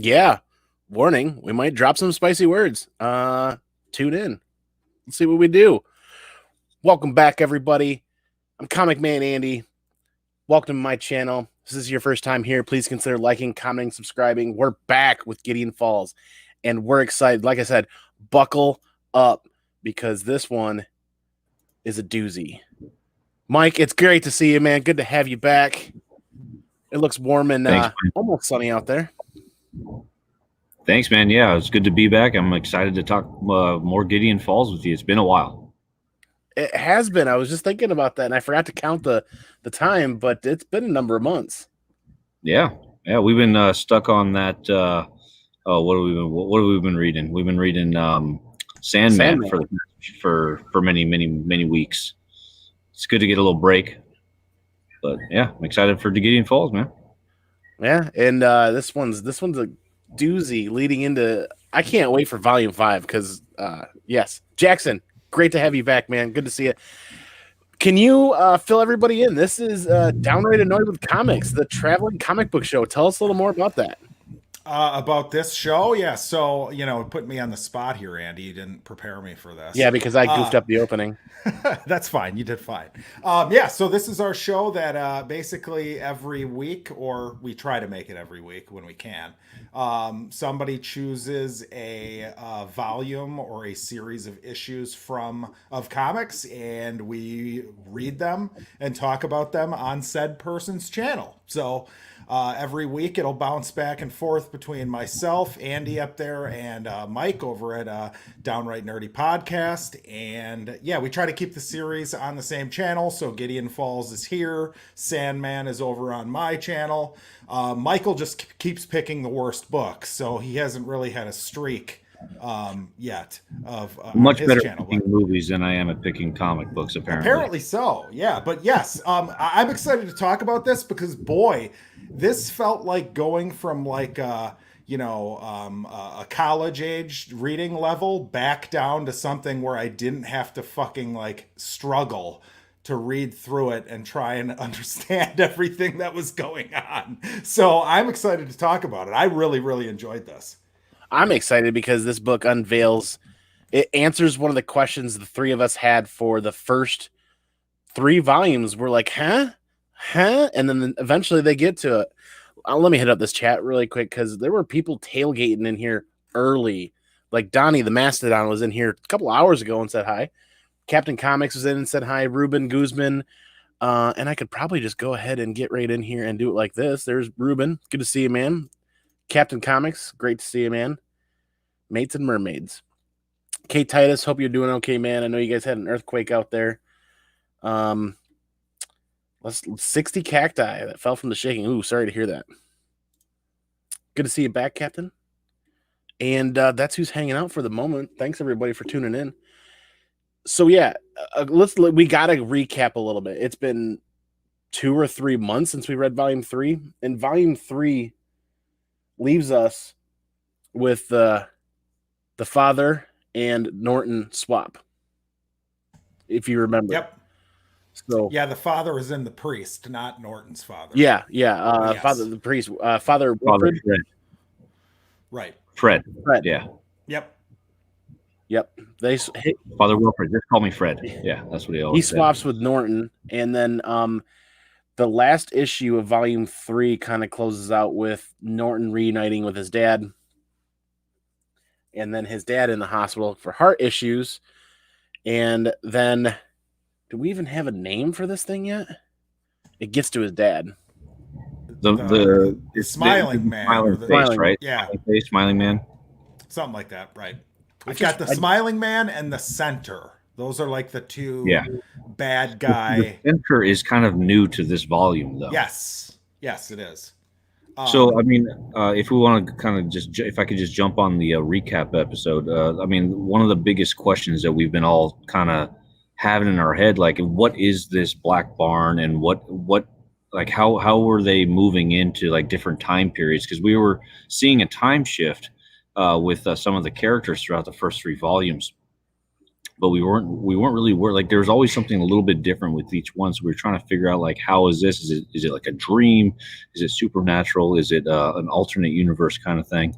Yeah. Warning, we might drop some spicy words. Tune in. Let's see what we do. Welcome back, everybody. I'm ComicManAndy. Welcome to my channel. If this is your first time here, please consider liking, commenting, subscribing. We're back with Gideon Falls, and we're excited. Like I said, buckle up because this one is a doozy. Mike, it's great to see you, man. Good to have you back. It looks warm and almost sunny out there. Thanks, man. Yeah, it's good to be back. I'm excited to talk more Gideon Falls with you. It's been a while. It has been. I was just thinking about that, and I forgot to count the time, but it's been a number of months. Yeah, we've been stuck on that. What have we been reading? We've been reading Sandman for many weeks. It's good to get a little break, but yeah, I'm excited for Gideon Falls, man. Yeah, and this one's a doozy leading into. I can't wait for Volume 5 because yes, Jackson, great to have you back, man. Good to see you. Can you fill everybody in? This is Downright Annoyed with Comics, the traveling comic book show. Tell us a little more about that. About this show? Yeah, so, put me on the spot here, Andy. You didn't prepare me for this. Yeah, because I goofed up the opening. That's fine. You did fine. Yeah, so this is our show that basically every week, or we try to make it every week when we can, somebody chooses a volume or a series of issues of comics, and we read them and talk about them on said person's channel. So every week it'll bounce back and forth between myself, Andy up there, and Mike over at Downright Nerdy Podcast. And yeah, we try to keep the series on the same channel. So Gideon Falls is here. Sandman is over on my channel. Michael just keeps picking the worst books. So he hasn't really had a streak yet of much better at picking movies than I am at picking comic books, apparently so. Yeah, but yes, I'm excited to talk about this because boy, this felt like going from like a college age reading level back down to something where I didn't have to fucking like struggle to read through it and try and understand everything that was going on. So I'm excited to talk about it. I really enjoyed this. I'm excited because this book it answers one of the questions the three of us had for the first 3 volumes. We're like, huh? And then eventually they get to it. Let me hit up this chat really quick because there were people tailgating in here early. Like Donnie the Mastodon was in here a couple hours ago and said hi. Captain Comics was in and said hi. Ruben Guzman. And I could probably just go ahead and get right in here and do it like this. There's Ruben. Good to see you, man. Captain Comics, great to see you, man. Mates and Mermaids. Kate Titus, hope you're doing okay, man. I know you guys had an earthquake out there. 60 cacti that fell from the shaking. Ooh, sorry to hear that. Good to see you back, Captain. And that's who's hanging out for the moment. Thanks, everybody, for tuning in. So, yeah, we got to recap a little bit. It's been 2 or 3 months since we read Volume 3. And Volume 3 leaves us with the father and Norton swap, if you remember. Yep. So yeah, the father is in the priest, not Norton's father. Yeah. Yes. Father the priest, Father Wilfred. Fred. Right. Fred. Yeah. Yep. Father Wilfred. Just call me Fred. Yeah, that's what he always said. He swaps with Norton, and then the last issue of Volume 3 kind of closes out with Norton reuniting with his dad, and then his dad in the hospital for heart issues. And then, do we even have a name for this thing yet? It gets to his dad. The smiling man. Smiling face, right? Yeah. Smiling man. Something like that, right. We've got the smiling man and the center. Those are like the two bad guy. The center is kind of new to this volume, though. Yes, it is. So, I mean, if we want to kind of if I could just jump on the recap episode, I mean, one of the biggest questions that we've been all kind of having in our head, like, what is this Black Barn, and what like, how were they moving into like different time periods? Because we were seeing a time shift with some of the characters throughout the first 3 volumes. but we weren't really like there was always something a little bit different with each one. So we were trying to figure out like, how is this? Is it like a dream? Is it supernatural? Is it an alternate universe kind of thing?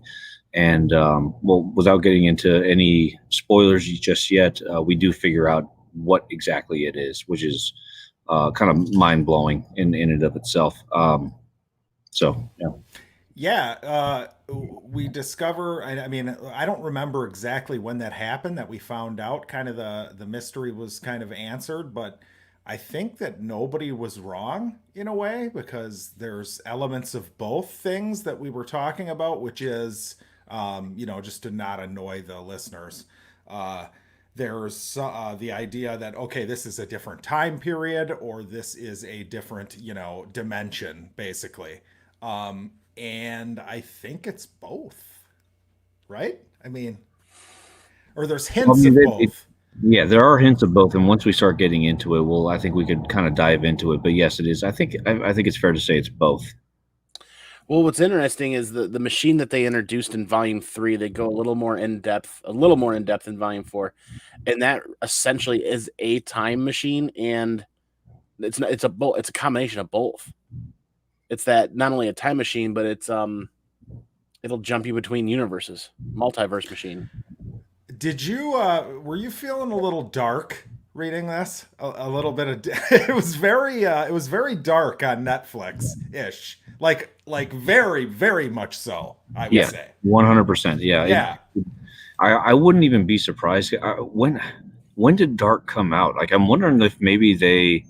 And well, without getting into any spoilers just yet, we do figure out what exactly it is, which is kind of mind blowing in and of itself. So yeah. Yeah, we discover. I mean, I don't remember exactly when that happened. That we found out, kind of the mystery was kind of answered, but I think that nobody was wrong in a way, because there's elements of both things that we were talking about, which is, just to not annoy the listeners. There's the idea that, okay, this is a different time period, or this is a different, dimension, basically. And I think it's both, right? I mean, or there's hints of both. Yeah, there are hints of both, and once we start getting into it, I think we could kind of dive into it. But yes, it is. I think it's fair to say it's both. Well, what's interesting is the machine that they introduced in Volume 3. They go a little more in depth in Volume 4, and that essentially is a time machine, and it's a combination of both. It's that not only a time machine, but it's it'll jump you between universes, multiverse machine. Did you were you feeling a little dark reading this? A little bit of it was very dark on Netflix ish, like very, very much so. I would say 100%. Yeah, yeah. I wouldn't even be surprised. When did Dark come out? Like, I'm wondering if maybe they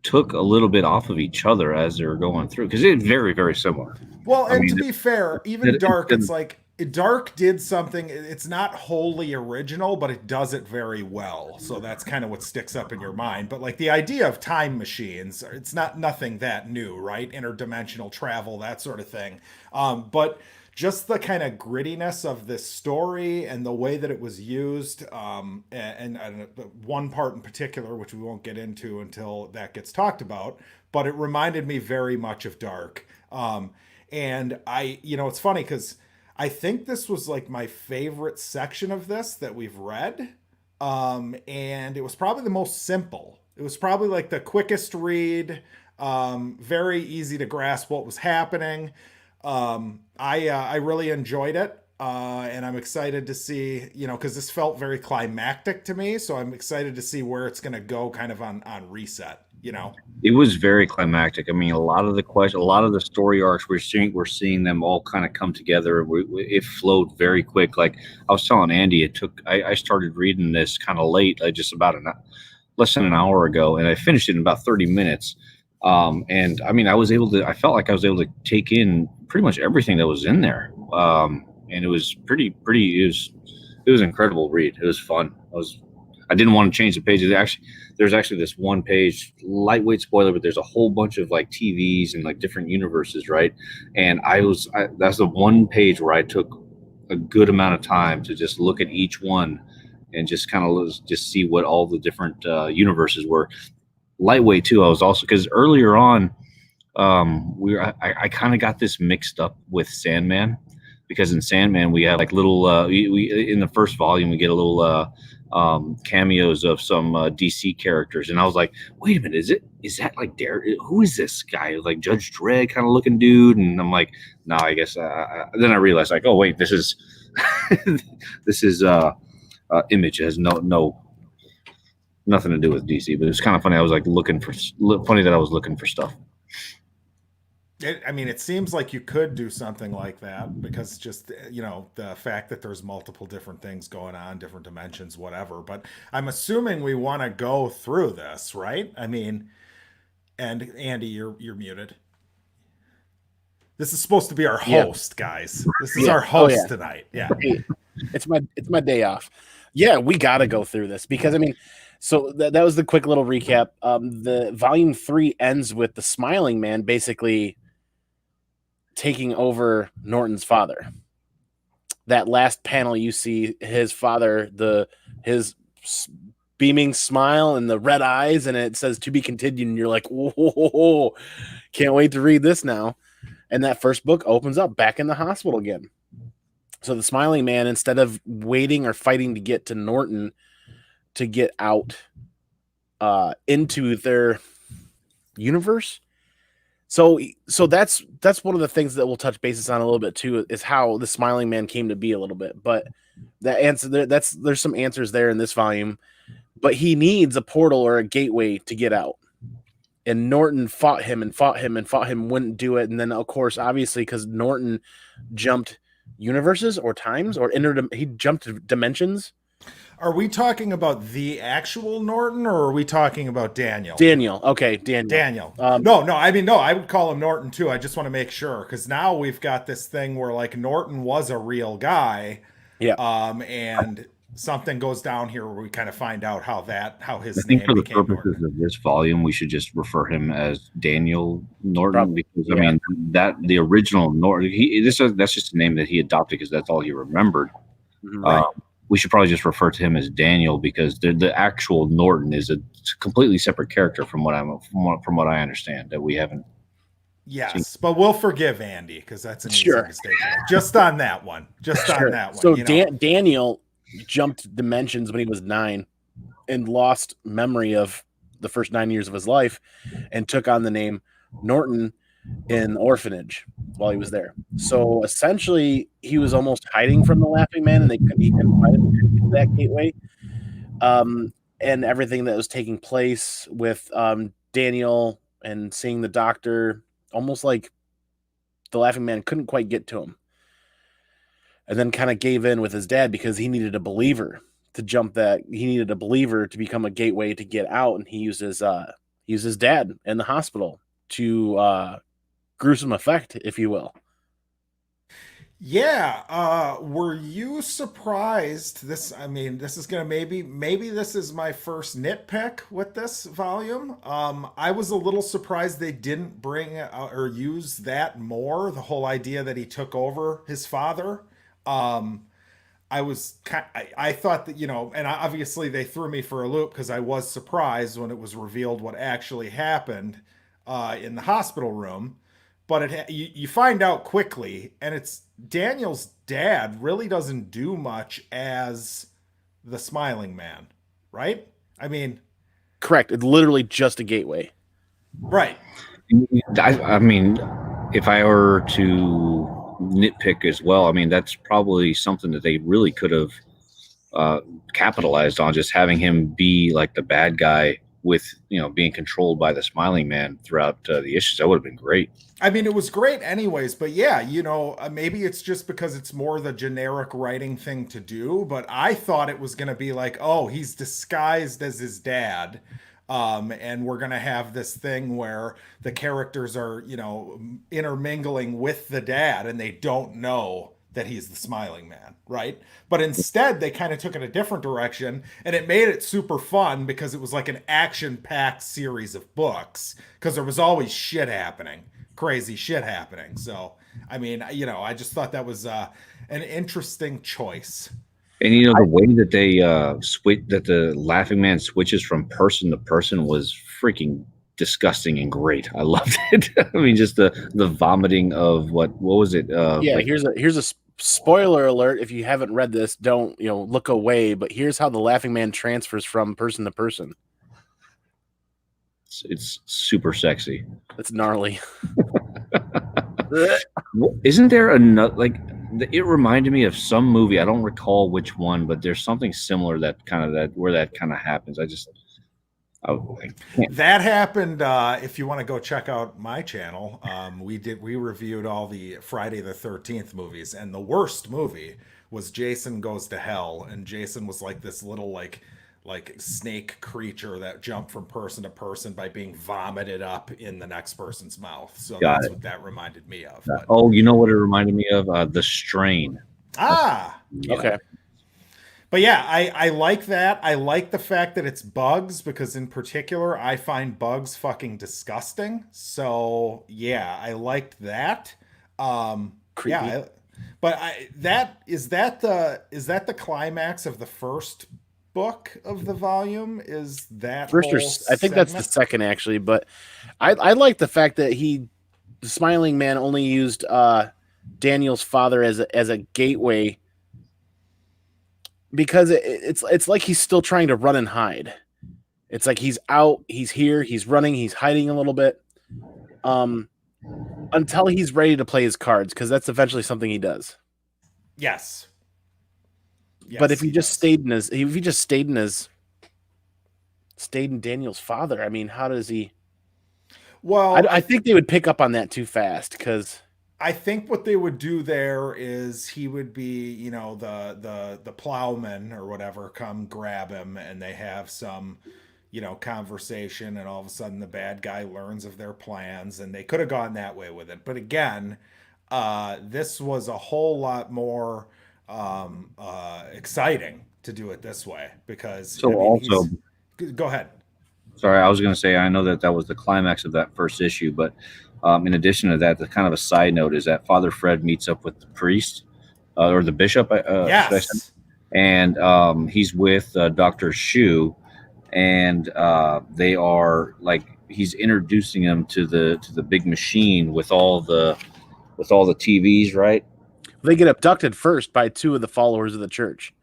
took a little bit off of each other as they were going through, because it's very, very similar. Well, and to be fair, even Dark, it's like Dark did something. It's not wholly original, but it does it very well. So that's kind of what sticks up in your mind. But like the idea of time machines, it's nothing that new, right? Interdimensional travel, that sort of thing. But just the kind of grittiness of this story and the way that it was used, and one part in particular, which we won't get into until that gets talked about, but it reminded me very much of Dark. And it's funny because I think this was like my favorite section of this that we've read. And it was probably the most simple. It was probably like the quickest read, very easy to grasp what was happening. I really enjoyed it. And I'm excited to see, because this felt very climactic to me. So I'm excited to see where it's going to go kind of on reset. It was very climactic. I mean, a lot of the story arcs we're seeing them all kind of come together. It flowed very quick. Like I was telling Andy, I started reading this kind of late, just about less than an hour ago, and I finished it in about 30 minutes. And I mean, I felt like I was able to take in pretty much everything that was in there. And it was it was an incredible read. It was fun. I didn't want to change the pages. There's actually this one page, lightweight spoiler, but there's a whole bunch of like TVs and like different universes, right? And that's the one page where I took a good amount of time to just look at each one and just kind of just see what all the different universes were. Lightweight too. I was also, because earlier on, I kind of got this mixed up with Sandman, because in Sandman we have like little we in the first volume we get a little cameos of some DC characters, and I was like, wait a minute, is that like who is this guy, like Judge Dredd kind of looking dude? And I'm like, no, I guess then I realized, like, oh wait, this is this is Image. It has nothing to do with DC, but it's kind of funny. I was like funny that I was looking for stuff. It seems like you could do something like that, because just, the fact that there's multiple different things going on, different dimensions, whatever. But I'm assuming we want to go through this, right? I mean, and Andy, you're muted. This is supposed to be our host, guys. This is our host tonight. Yeah. It's my day off. Yeah, we got to go through this, because so that was the quick little recap. The Volume 3 ends with the Smiling Man basically taking over Norton's father. That last panel, you see his father, his beaming smile and the red eyes, and it says "to be continued," and you're like, whoa, can't wait to read this now. And that first book opens up back in the hospital again. So the Smiling Man, instead of waiting or fighting to get to Norton, to get out into their universe. So that's one of the things that we'll touch bases on a little bit too, is how the Smiling Man came to be a little bit. But that answer there's some answers there in this volume, but he needs a portal or a gateway to get out. And Norton fought him, wouldn't do it. And then of course, obviously, because Norton jumped universes or times or he jumped dimensions. Are we talking about the actual Norton, or are we talking about Daniel? Daniel. Okay, Daniel. No, I mean, no, I would call him Norton too. I just want to make sure, because now we've got this thing where like Norton was a real guy. Yeah. And something goes down here where we kind of find out how his I think name for the became purposes Norton. of this volume, we should just refer him as Daniel Norton. Probably, because yeah. I mean that the original Norton, that's just a name that he adopted because that's all he remembered. Right. We should probably just refer to him as Daniel, because the actual Norton is a completely separate character from what I understand, that we haven't. Yes, but we'll forgive Andy because that's an easy Sure. mistake. Just on that one. On that one. So Daniel jumped dimensions when he was 9 and lost memory of the first 9 years of his life and took on the name Norton in orphanage while he was there. So essentially he was almost hiding from the Laughing Man, and he couldn't find him into that gateway. And everything that was taking place with Daniel and seeing the doctor, almost like the Laughing Man couldn't quite get to him. And then kind of gave in with his dad because he needed a believer to jump that. He needed a believer to become a gateway to get out. And he used his dad in the hospital to gruesome effect, if you will. Yeah. Were you surprised? This is gonna maybe this is my first nitpick with this volume. I was a little surprised they didn't bring or use that more. The whole idea that he took over his father. I thought that, and obviously they threw me for a loop because I was surprised when it was revealed what actually happened in the hospital room. But you find out quickly, and it's Daniel's dad really doesn't do much as the Smiling Man, right? I mean, correct. It's literally just a gateway, right? I mean, if I were to nitpick as well, I mean, that's probably something that they really could have capitalized on, just having him be like the bad guy with, being controlled by the Smiling Man throughout the issues. That would have been great. I mean, it was great anyways, but yeah, maybe it's just because it's more the generic writing thing to do, but I thought it was going to be like, oh, he's disguised as his dad. And we're going to have this thing where the characters are, intermingling with the dad and they don't know that he's the Smiling Man, right? But instead, they kind of took it a different direction, and it made it super fun because it was like an action-packed series of books, because there was always crazy shit happening. So, I mean, I just thought that was an interesting choice. And the way that they that the Laughing Man switches from person to person was freaking disgusting and great. I loved it. I mean, just the vomiting of what was it? Here's a spoiler alert. If you haven't read this, don't look away. But here's how the Laughing Man transfers from person to person. It's super sexy. It's gnarly. Isn't there another, it reminded me of some movie. I don't recall which one, but there's something similar where that kind of happens. That happened. If you want to go check out my channel, we reviewed all the Friday the 13th movies, and the worst movie was Jason Goes to Hell, and Jason was like this little like snake creature that jumped from person to person by being vomited up in the next person's mouth. So that's what that reminded me of. But, oh, you know what it reminded me of? The Strain. Yeah. Okay. But yeah, I like that. I like the fact that it's bugs, because in particular, I find bugs fucking disgusting. So yeah, I liked that. Creepy. Yeah, but is that the climax of the first book of the volume? Is that first? I think that's the second, actually. But I like the fact that the Smiling Man only used Daniel's father as a gateway. because it's like he's still trying to run and hide. It's like he's out, he's here, he's running, he's hiding a little bit, until he's ready to play his cards, because that's eventually something he does. Yes. But if he just stayed in Daniel's father, I mean, how does he? Well, I think they would pick up on that too fast, because I think what they would do there is he would be, you know, the plowman or whatever come grab him, and they have some, you know, conversation, and all of a sudden the bad guy learns of their plans, and they could have gone that way with it. But again, this was a whole lot more exciting to do it this way, because So also, go ahead. sorry, I was going to say, I know that was the climax of that first issue, but in addition to that, the kind of a side note is that Father Fred meets up with the priest or the bishop. Yes. And he's with Dr. Shu, and they are like, he's introducing him to the big machine with all the TVs, right? they get abducted first by two of the followers of the church,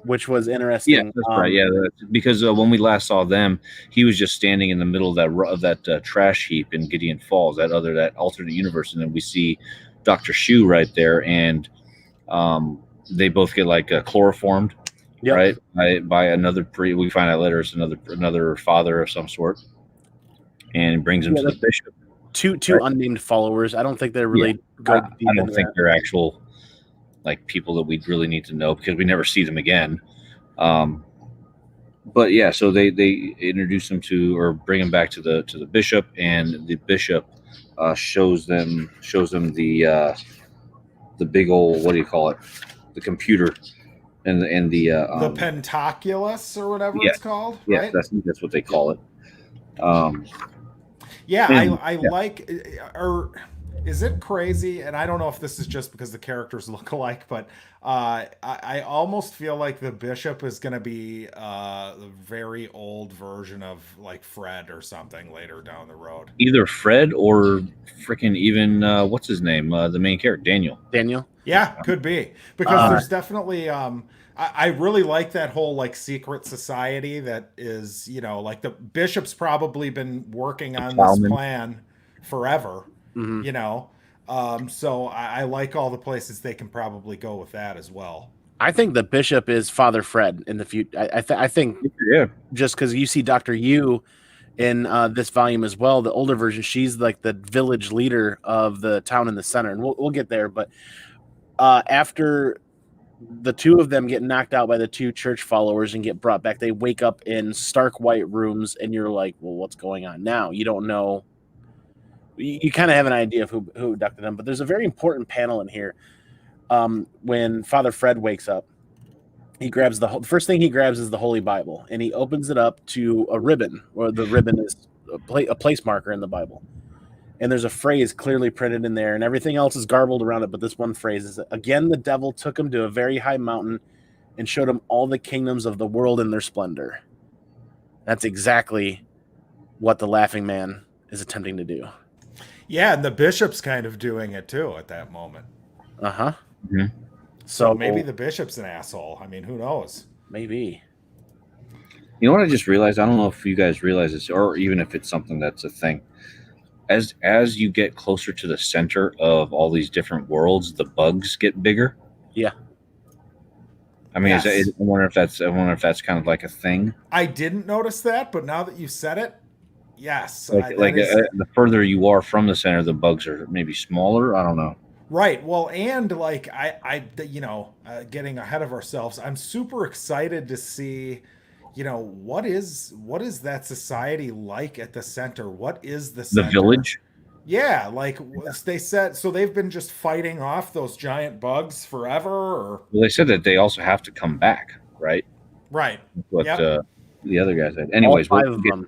which was interesting. Yeah, that's right. Yeah, because when we last saw them, he was just standing in the middle of that trash heap in Gideon Falls, that alternate universe, and then we see Dr. Shu right there, and they both get like chloroformed, right? By another we find out later it's another father of some sort, and brings him to the bishop. Two unnamed followers. I don't think they're really I don't think they're actual like people that we really need to know, because we never see them again. But yeah, so they introduce them to, or bring him back to the bishop, and the bishop shows them the big old, what do you call it, the computer, and the pentaculus or whatever it's called. Yeah, right? that's what they call it. I like, or is it crazy? And I don't know if this is just because the characters look alike, but I almost feel like the bishop is going to be the very old version of like Fred or something later down the road. Either Fred or freaking even what's his name? The main character, Daniel. Yeah, could be, because there's definitely I really like that whole like secret society that is, you know, like the bishop's probably been working on this plan forever, you know. So I like all the places they can probably go with that as well. I think the bishop is Father Fred in the future. I think just because you see Dr. Yu in this volume as well, the older version, she's like the village leader of the town in the center, and we'll get there. But after the two of them get knocked out by the two church followers and get brought back, they wake up in stark white rooms, and you're like, well, what's going on now? You don't know. You kind of have an idea of who abducted them, but there's a very important panel in here. When Father Fred wakes up, he grabs the first thing he grabs is the Holy Bible, and he opens it up to a ribbon, or the ribbon is a place marker in the Bible. And there's a phrase clearly printed in there, and everything else is garbled around it. But this one phrase is, again, the devil took him to a very high mountain and showed him all the kingdoms of the world in their splendor. That's exactly what the Laughing Man is attempting to do. Yeah, and the bishop's kind of doing it too at that moment. Uh-huh. Mm-hmm. So maybe the bishop's an asshole. I mean, who knows? Maybe. You know what I just realized? I don't know if you guys realize this, or even if it's something that's a thing. As you get closer to the center of all these different worlds, the bugs get bigger. Yeah. I mean, I wonder if that's kind of like a thing. I didn't notice that, but now that you said it, yes. The further you are from the center, the bugs are maybe smaller. I don't know. Right. Well, and like getting ahead of ourselves, I'm super excited to see, you know, what is that society like at the center? What is the center? The village? Yeah, like they said, so they've been just fighting off those giant bugs forever, or well, they said that they also have to come back, right? Right. What the other guy said. Anyways, all five of them.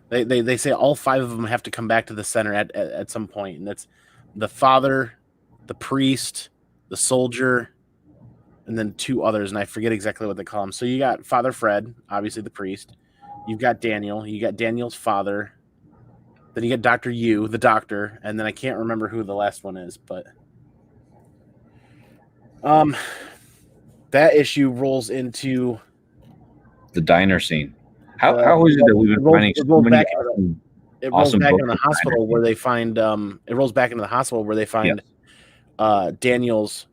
They say all five of them have to come back to the center at some point, and that's the father, the priest, the soldier, and then two others, and I forget exactly what they call them. So you got Father Fred, obviously the priest. You've got Daniel. You got Daniel's father. Then you get Dr. Yu, the doctor, and then I can't remember who the last one is, but that issue rolls into the diner scene. How is it that we've been finding so many awesome back books into the with hospital diner where they find it rolls back into the hospital where they find Daniel's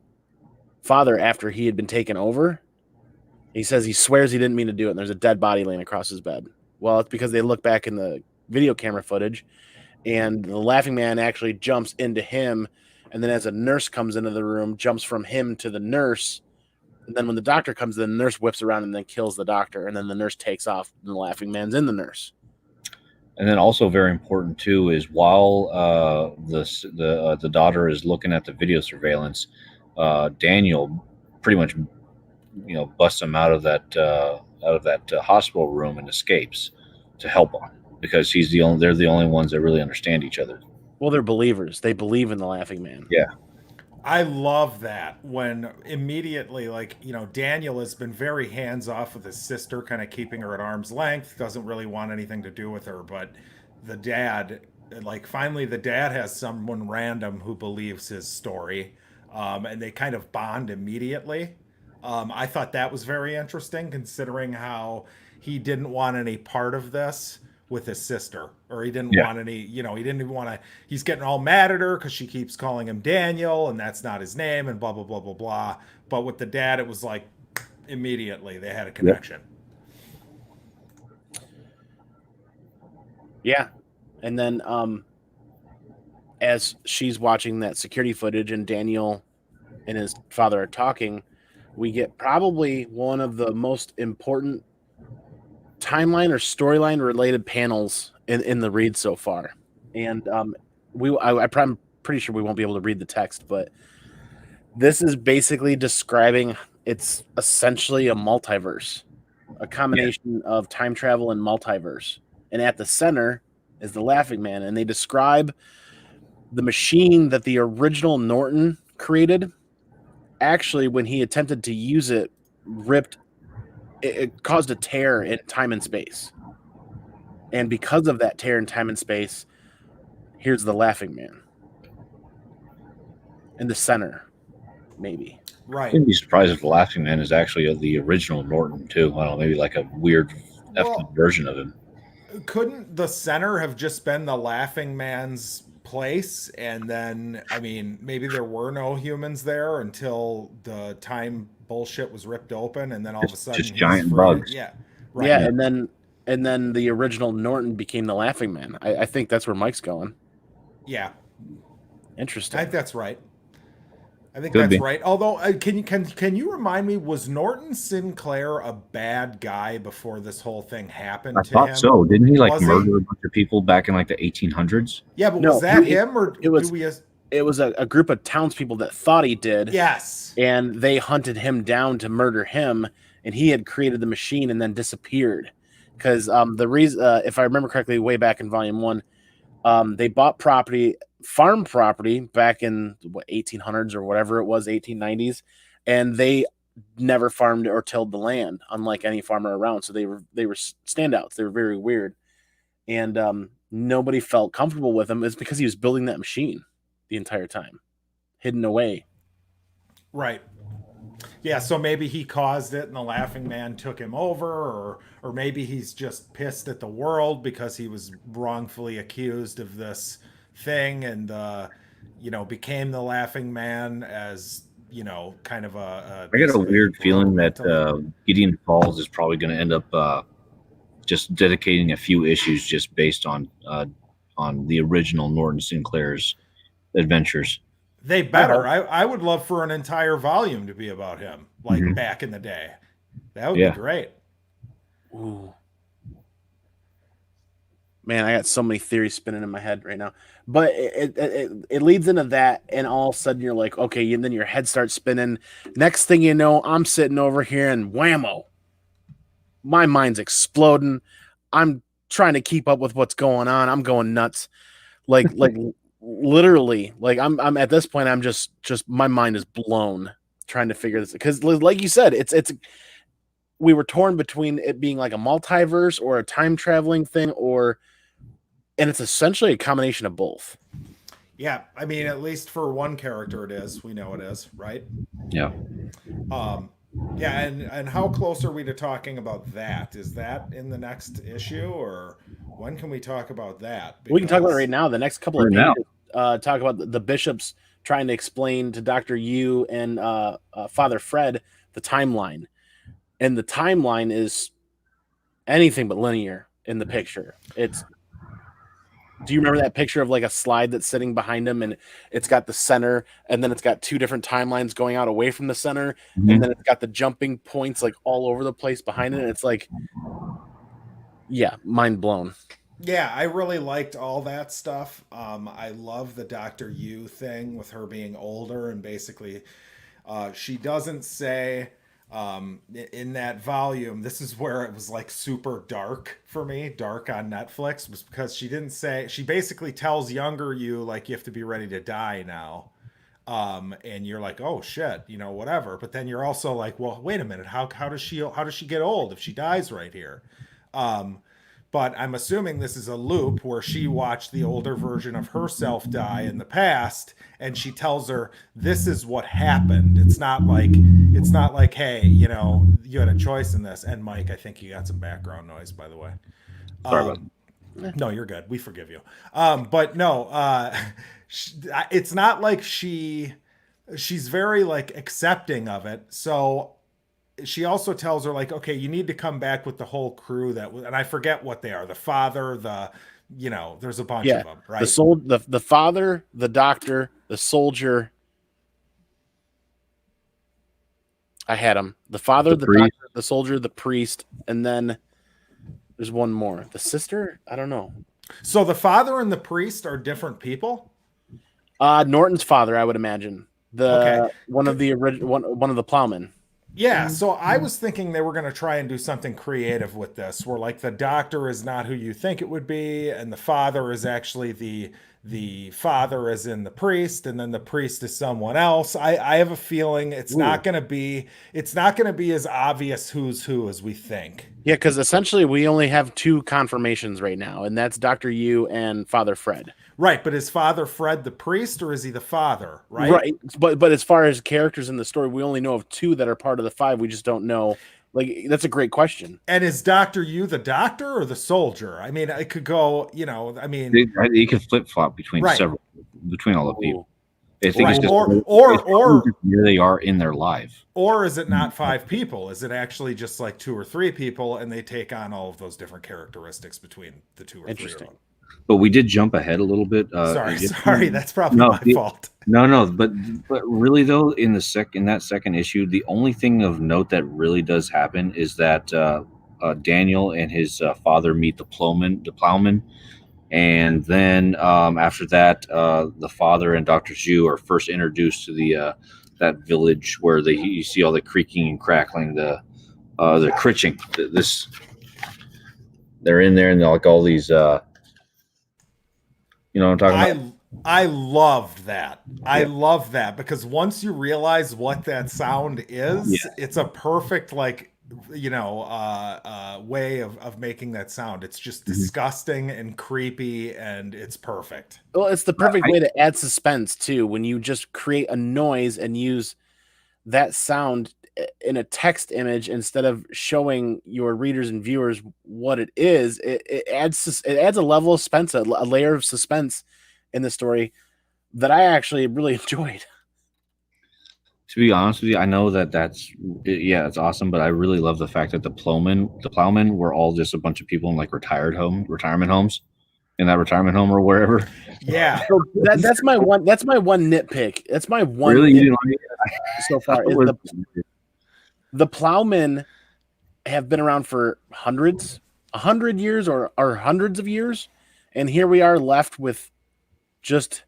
father after he had been taken over. He says he swears he didn't mean to do it, and there's a dead body laying across his bed. Well, it's because they look back in the video camera footage, and the Laughing Man actually jumps into him, and then as a nurse comes into the room, jumps from him to the nurse, and then when the doctor comes in, the nurse whips around and then kills the doctor, and then the nurse takes off, and the Laughing Man's in the nurse. And then also very important too is while the daughter is looking at the video surveillance, Daniel pretty much busts him out of that hospital room and escapes to help him because they're the only ones that really understand each other. Well, they're believers. They believe in the Laughing Man. Yeah. I love that when immediately, Daniel has been very hands off with his sister, kind of keeping her at arm's length, doesn't really want anything to do with her. But the dad, finally the dad has someone random who believes his story, and they kind of bond immediately. I thought that was very interesting considering how he didn't want any part of this with his sister, or he didn't want any, he didn't even want to, he's getting all mad at her because she keeps calling him Daniel and that's not his name and blah, blah, blah, blah, blah. But with the dad, it was like immediately they had a connection. Yeah. And then as she's watching that security footage and Daniel and his father are talking, we get probably one of the most important timeline or storyline related panels in the read so far. And I'm pretty sure we won't be able to read the text, but this is basically describing, it's essentially a multiverse, a combination of time travel and multiverse. And at the center is the Laughing Man. And they describe the machine that the original Norton created. Actually, when he attempted to use it, it caused a tear in time and space. And because of that tear in time and space, here's the Laughing Man. In the center, maybe. Right. I wouldn't be surprised if the Laughing Man is actually the original Norton, too. I don't know, maybe like a weird version of him. Couldn't the center have just been the Laughing Man's place? And then, maybe there were no humans there until the time bullshit was ripped open, and then all of a sudden just giant bugs. Yeah, right. Yeah, and then the original Norton became the Laughing Man. I think that's where Mike's going. Yeah, interesting. I think that's right. Right. Although, can you remind me, was Norton Sinclair a bad guy before this whole thing happened? I thought so. Didn't he murder a bunch of people back in the 1800s? Yeah, but was that him or it was a group of townspeople that thought he did. Yes. And they hunted him down to murder him, and he had created the machine and then disappeared. Because the reason, if I remember correctly, way back in Volume 1, they bought farm property back in 1800s or whatever it was, 1890s, and they never farmed or tilled the land, unlike any farmer around. So they were standouts. They were very weird, and nobody felt comfortable with him. It's because he was building that machine the entire time, hidden away. Right. Yeah, so maybe he caused it and the Laughing Man took him over, or maybe he's just pissed at the world because he was wrongfully accused of this thing and became the Laughing Man as kind of a I got a weird feeling that Gideon Falls is probably going to end up just dedicating a few issues just based on the original Norton Sinclair's adventures. They better. I would love for an entire volume to be about him, back in the day. That would be great. Ooh. Man, I got so many theories spinning in my head right now. But it leads into that, and all of a sudden you're like, okay, and then your head starts spinning. Next thing you know, I'm sitting over here and whammo. My mind's exploding. I'm trying to keep up with what's going on. I'm going nuts. Like literally, I'm at this point, I'm just my mind is blown trying to figure this, because like you said, it's we were torn between it being like a multiverse or a time traveling thing, and it's essentially a combination of both. Yeah, at least for one character it is. We know it is, right? Yeah. Yeah, and how close are we to talking about that? Is that in the next issue, or when can we talk about that? We can talk about it Because right now. The next couple of Right now. pages talk about the bishops trying to explain to Dr. Yu and Father Fred the timeline. And the timeline is anything but linear in the picture. Do you remember that picture of like a slide that's sitting behind him, and it's got the center, and then it's got two different timelines going out away from the center, and then it's got the jumping points like all over the place behind it. And it's like, yeah, mind blown. yeah, I really liked all that stuff. I love the Dr. Yu thing with her being older and basically she doesn't say in that volume, this is where it was like super dark for me, dark on Netflix, was because she didn't say, she basically tells younger you, like, you have to be ready to die now. And you're like, oh shit, you know, whatever. But then you're also like, well, wait a minute, how does she get old if she dies right here? Um, but I'm assuming this is a loop where she watched the older version of herself die in the past, and she tells her this is what happened. It's not like, hey, you know, you had a choice in this. And Mike, I think you got some background noise, by the way. Sorry about No, you're good. We forgive you. But no, it's not like she's very like accepting of it. So she also tells her like, okay, you need to come back with the whole crew and I forget what they are. The father, there's a bunch of them, right? The father, the doctor, the soldier. I had them. The father, the doctor, the soldier, the priest, and then there's one more. The sister? I don't know. So the father and the priest are different people? Norton's father, I would imagine. Okay. One of the plowmen. Yeah, so I was thinking they were going to try and do something creative with this, where like the doctor is not who you think it would be, and the father is actually the father as in the priest, and then the priest is someone else. I have a feeling it's not going to be as obvious who's who as we think. Yeah, because essentially we only have two confirmations right now, and that's Dr. Yu and Father Fred. Right, but is Father Fred the priest or is he the father? Right. Right, but as far as characters in the story, we only know of two that are part of the five. We just don't know. Like, that's a great question. And is Dr. Yu the doctor or the soldier? I mean, it could go, you can flip flop between right. between all the people. I think right. it's just or where they are in their life. Or is it not five people? Is it actually just like two or three people, and they take on all of those different characteristics between the two or three of them? But we did jump ahead a little bit. Sorry, that's probably my fault. No, but really though, in that second issue, the only thing of note that really does happen is that Daniel and his father meet the plowman, and then after that, the father and Dr. Zhu are first introduced to that village where you see all the creaking and crackling, the critching. They're in there, and they're like all these. You know what I'm talking about? I loved that. Yeah. I love that because once you realize what that sound is, it's a perfect way of making that sound. It's just disgusting and creepy, and it's perfect. Well, it's the perfect way to add suspense too. When you just create a noise and use that sound in a text image instead of showing your readers and viewers what it is, it adds a level of suspense, a layer of suspense in the story that I actually really enjoyed. To be honest with you, I know it's awesome, but I really love the fact that the plowmen were all just a bunch of people in like retirement homes, in that retirement home or wherever. Yeah, so that's my one nitpick. That's my one really nitpick so far. Is the plowmen have been around for 100 years or hundreds of years, and here we are left with just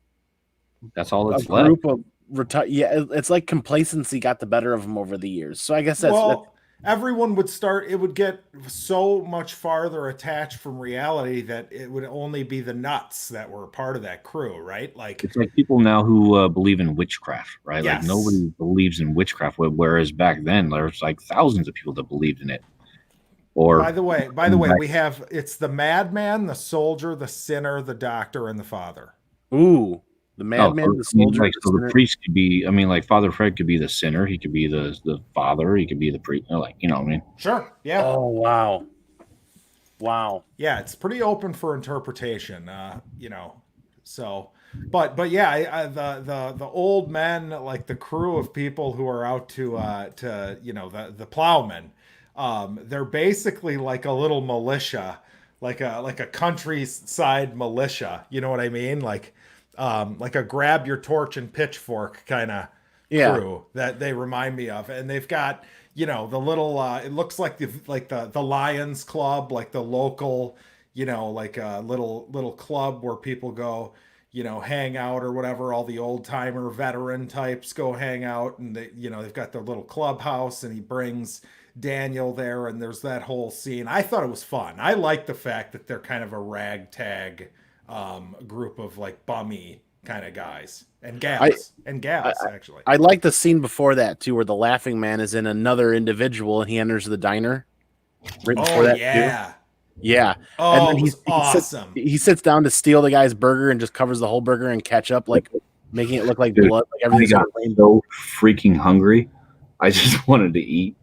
that's all that's left. Group of it's like complacency got the better of them over the years. So I guess that's everyone would start. It would get so much farther attached from reality that it would only be the nuts that were part of that crew, right? Like it's like people now who believe in witchcraft, right? Yes. Like nobody believes in witchcraft, whereas back then there's like thousands of people that believed in it. Or by the way, we have it's the madman, the soldier, the sinner, the doctor, and the father. Ooh. The madman, the I mean, soldier, like, the so the sinner. priest could be. I mean, like Father Fred could be the sinner. He could be the father. He could be the priest. Like, you know what I mean? Sure. Yeah. Oh wow, wow. Yeah, it's pretty open for interpretation, you know. So, but yeah, the old men, like the crew of people who are out to you know the plowmen, they're basically like a little militia, like a countryside militia. You know what I mean? Like a grab your torch and pitchfork kind of Yeah, crew that they remind me of, and they've got, you know, the little it looks like the Lions Club, like the local, you know, like a little club where people go, you know, hang out or whatever. All the old timer veteran types go hang out, and they, you know, they've got their little clubhouse, and he brings Daniel there, and there's that whole scene. I thought it was fun. I like the fact that they're kind of a ragtag group of like bummy kind of guys and gals actually. I like the scene before that too, where the laughing man is in another individual and he enters the diner. Right before that, yeah. too. Yeah. Oh, And then it was awesome. He sits down to steal the guy's burger and just covers the whole burger in ketchup, like making it look like Dude, blood. Like I everything's got so freaking hungry. I just wanted to eat.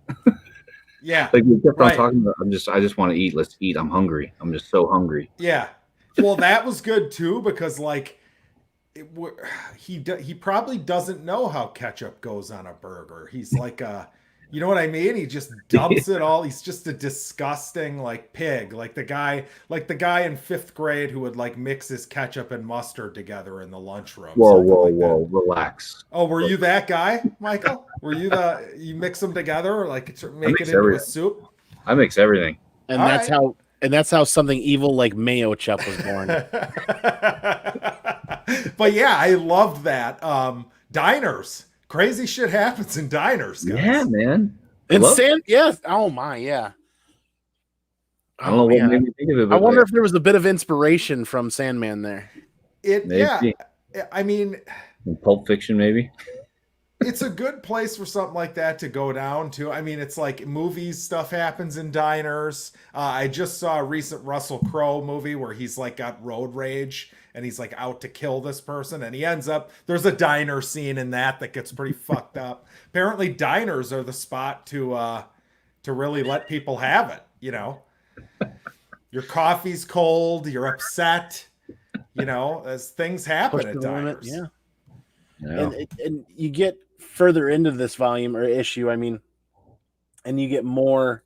Yeah. Like we kept on right. talking about, I just want to eat. Let's eat. I'm hungry. I'm just so hungry. Yeah. Well, that was good too, because like he probably doesn't know how ketchup goes on a burger. He's like you know what I mean? He just dumps it all. He's just a disgusting like pig, like the guy in 5th grade who would like mix his ketchup and mustard together in the lunchroom. Whoa, relax. Oh, were you that guy, Michael? Were you you mix them together, or like make it into everything. a soup? I mix everything. And that's how something evil like Mayo Chup was born. But yeah, I loved that. Diners. Crazy shit happens in diners, guys. Yeah, man. Yes. Oh my, yeah. I don't know what made me think of it. But I wonder if there was a bit of inspiration from Sandman there. Yeah. I mean, in Pulp Fiction, maybe. It's a good place for something like that to go down to. I mean, it's like movies stuff happens in diners. I just saw a recent Russell Crowe movie where he's like got road rage and he's like out to kill this person, and he ends up, there's a diner scene in that gets pretty fucked up. Apparently diners are the spot to really let people have it, you know. Your coffee's cold, you're upset, you know, as things happen at diners. Yeah. And you get further into this volume or issue, I mean, and you get more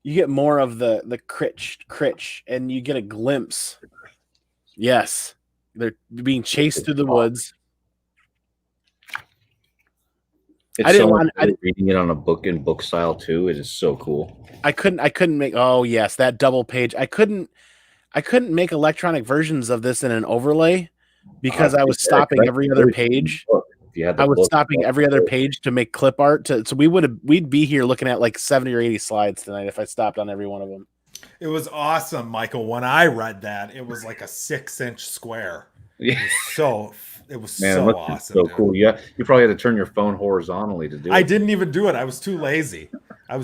of the critch, and you get a glimpse. Yes, they're being chased through the woods. It's reading it on a book in book style too. It is so cool. I couldn't make. Oh yes, that double page. I couldn't make electronic versions of this in an overlay because I was stopping every other page. I was stopping every other page to make clip art. So we'd be here looking at like 70 or 80 slides tonight if I stopped on every one of them. It was awesome, Michael. When I read that, it was like a 6-inch square. Yeah. It was so awesome. So cool. Yeah, you probably had to turn your phone horizontally to do it. I didn't even do it. I was too lazy. I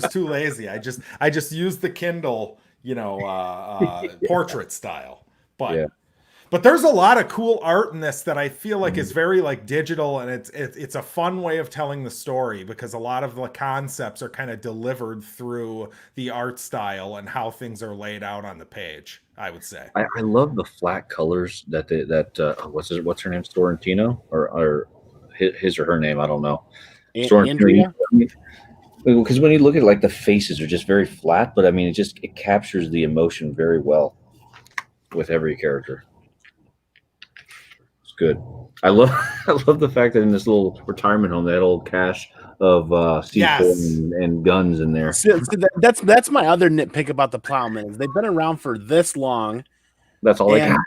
just used the Kindle, you know, portrait style. But there's a lot of cool art in this that I feel like is very like digital, and it's a fun way of telling the story because a lot of the concepts are kind of delivered through the art style and how things are laid out on the page, I would say. I love the flat colors that what's her name, Sorrentino, or his or her name, I don't know. Andrea. Because when you look at it, like the faces are just very flat, but I mean it captures the emotion very well with every character. Good. I love the fact that in this little retirement home, that old cache of C4 and guns in there. So that's my other nitpick about the Plowmen is they've been around for this long. That's all they got.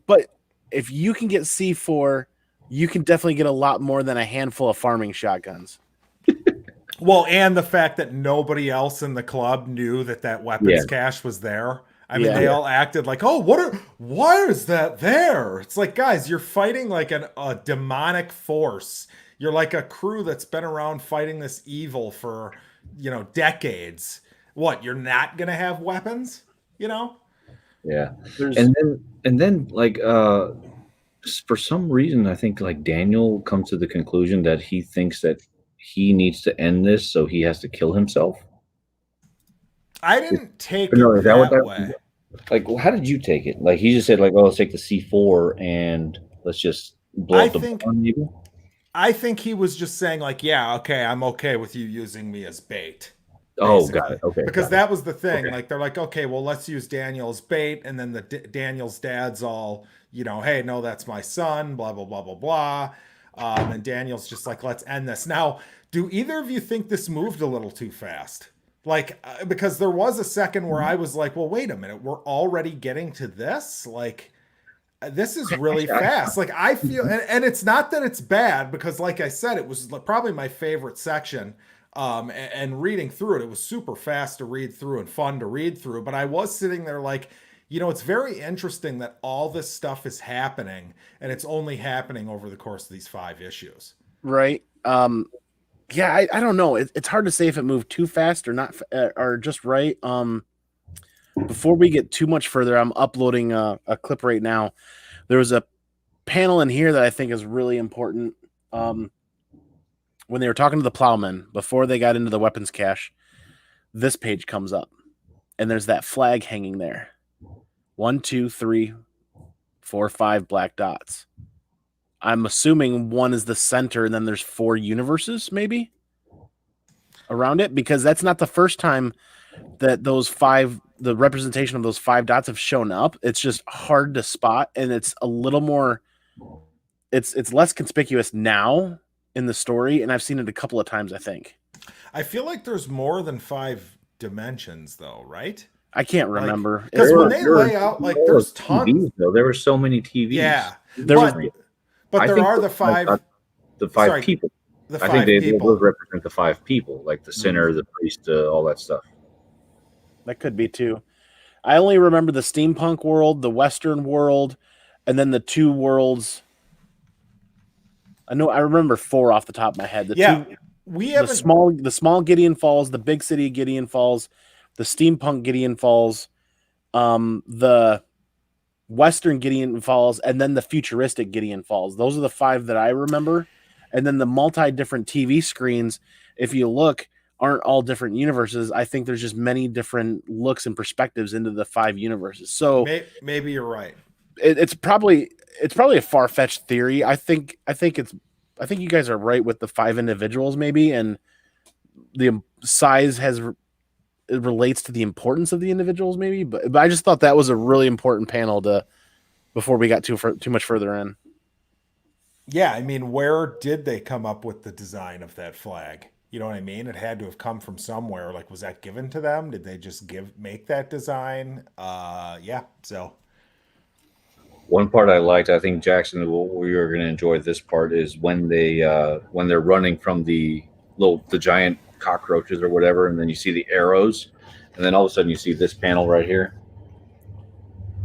But if you can get C4, you can definitely get a lot more than a handful of farming shotguns. Well, and the fact that nobody else in the club knew that weapons cache was there. I mean, they all acted like, oh, why is that there? It's like, guys, you're fighting like a demonic force. You're like a crew that's been around fighting this evil for, you know, decades. What, you're not going to have weapons, you know? Yeah. And then like, For some reason, I think like Daniel comes to the conclusion that he thinks that he needs to end this, so he has to kill himself. I didn't take No, it is that what that that way. like? How did you take it? Like he just said, like, "Oh, let's take the C4 and let's just blow I up the think bomb." Maybe. I think he was just saying like, yeah, okay, I'm okay with you using me as bait. Oh, got Basically, it. Okay, because got it. that was the thing. Okay. Like they're like, okay, well, let's use Daniel's bait, and then Daniel's dad's all, hey, no, that's my son, blah blah blah blah blah, and Daniel's just like, let's end this now. Do either of you think this moved a little too fast? Like, because there was a second where I was like, well, wait a minute, we're already getting to this, like. This is really fast. Like I feel, and it's not that it's bad because, like I said, it was probably my favorite section. And reading through it, it was super fast to read through and fun to read through. But I was sitting there like, it's very interesting that all this stuff is happening, and it's only happening over the course of these 5 issues. Right. Yeah, I don't know. It's hard to say if it moved too fast or not, or just right. Before we get too much further, I'm uploading a clip right now. There was a panel in here that I think is really important. When they were talking to the plowmen before they got into the weapons cache, this page comes up, and there's that flag hanging there. 1, 2, 3, 4, 5 black dots. I'm assuming one is the center, and then there's 4 universes maybe around it, because that's not the first time that the representation of those 5 dots have shown up. It's just hard to spot, and it's a little more, it's less conspicuous now in the story, and I've seen it a couple of times, I think. I feel like there's more than 5 dimensions, though, right? I can't remember. Because when they lay out, like, there's tons. TVs, though. There were so many TVs. Yeah, but there are the 5. The 5 people. The I 5 think they people will represent the 5 people, like the sinner, the priest, all that stuff. That could be too. I only remember the steampunk world, the Western world, and then the 2 worlds. I remember 4 off the top of my head. The small Gideon Falls, the big city of Gideon Falls, the steampunk Gideon Falls, the Western Gideon Falls, and then the futuristic Gideon Falls. Those are the 5 that I remember. And then the different TV screens, if you look, aren't all different universes. I think there's just many different looks and perspectives into the 5 universes. So maybe you're right. It's probably a far-fetched theory. I think you guys are right with the 5 individuals maybe, and the size it relates to the importance of the individuals maybe, but I just thought that was a really important panel before we got too much further in. Yeah, I mean, where did they come up with the design of that flag? You know what I mean? It had to have come from somewhere. Like, was that given to them? Did they just make that design? Yeah. So one part I liked, I think Jackson, we were going to enjoy this part, is when they're running from the giant cockroaches or whatever, and then you see the arrows, and then all of a sudden you see this panel right here.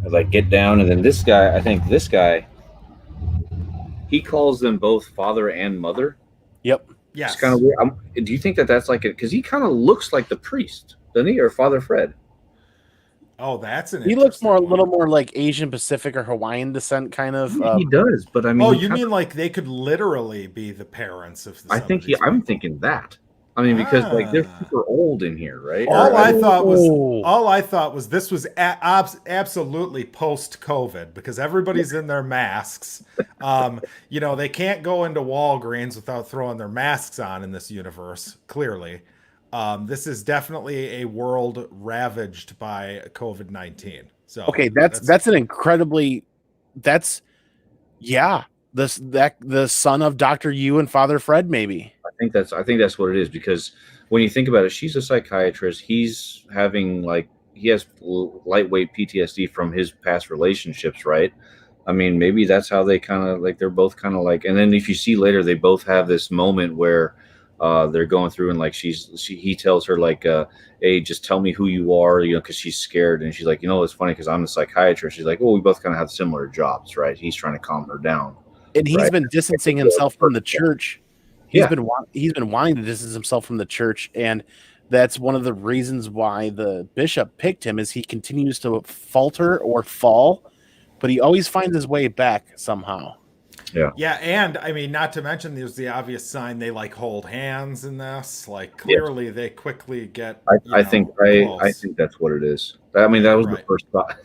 As I get down, and then this guy, he calls them both father and mother. Yep. Yes. It's kind of weird. Do you think that's like it? Because he kind of looks like the priest, doesn't he, or Father Fred? Oh, that's he looks a little more like Asian Pacific or Hawaiian descent, kind of. He does, but I mean, oh, you mean like they could literally be the parents of? I'm thinking that. I mean, because like they're super old in here, right? All I thought was this was absolutely post-COVID, because everybody's in their masks. They can't go into Walgreens without throwing their masks on in this universe. Clearly, this is definitely a world ravaged by COVID-19. So okay, that's an incredibly the son of Dr. Yu and Father Fred, maybe. I think that's what it is, because when you think about it, she's a psychiatrist. He's having he has lightweight PTSD from his past relationships, right? I mean, maybe that's how they kind of they're both kind of and then if you see later, they both have this moment where they're going through and he tells her hey, just tell me who you are, because she's scared, and she's like, it's funny because I'm a psychiatrist. She's like, well, we both kind of have similar jobs, right? He's trying to calm her down, and he's been distancing himself from the church. He's been wanting to distance himself from the church, and that's one of the reasons why the bishop picked him. Is he continues to falter or fall but he always finds his way back somehow. Yeah, and I mean, not to mention, there's the obvious sign they like hold hands in this. Like, clearly, they quickly get. I think that's what it is. I mean, that was the first thought.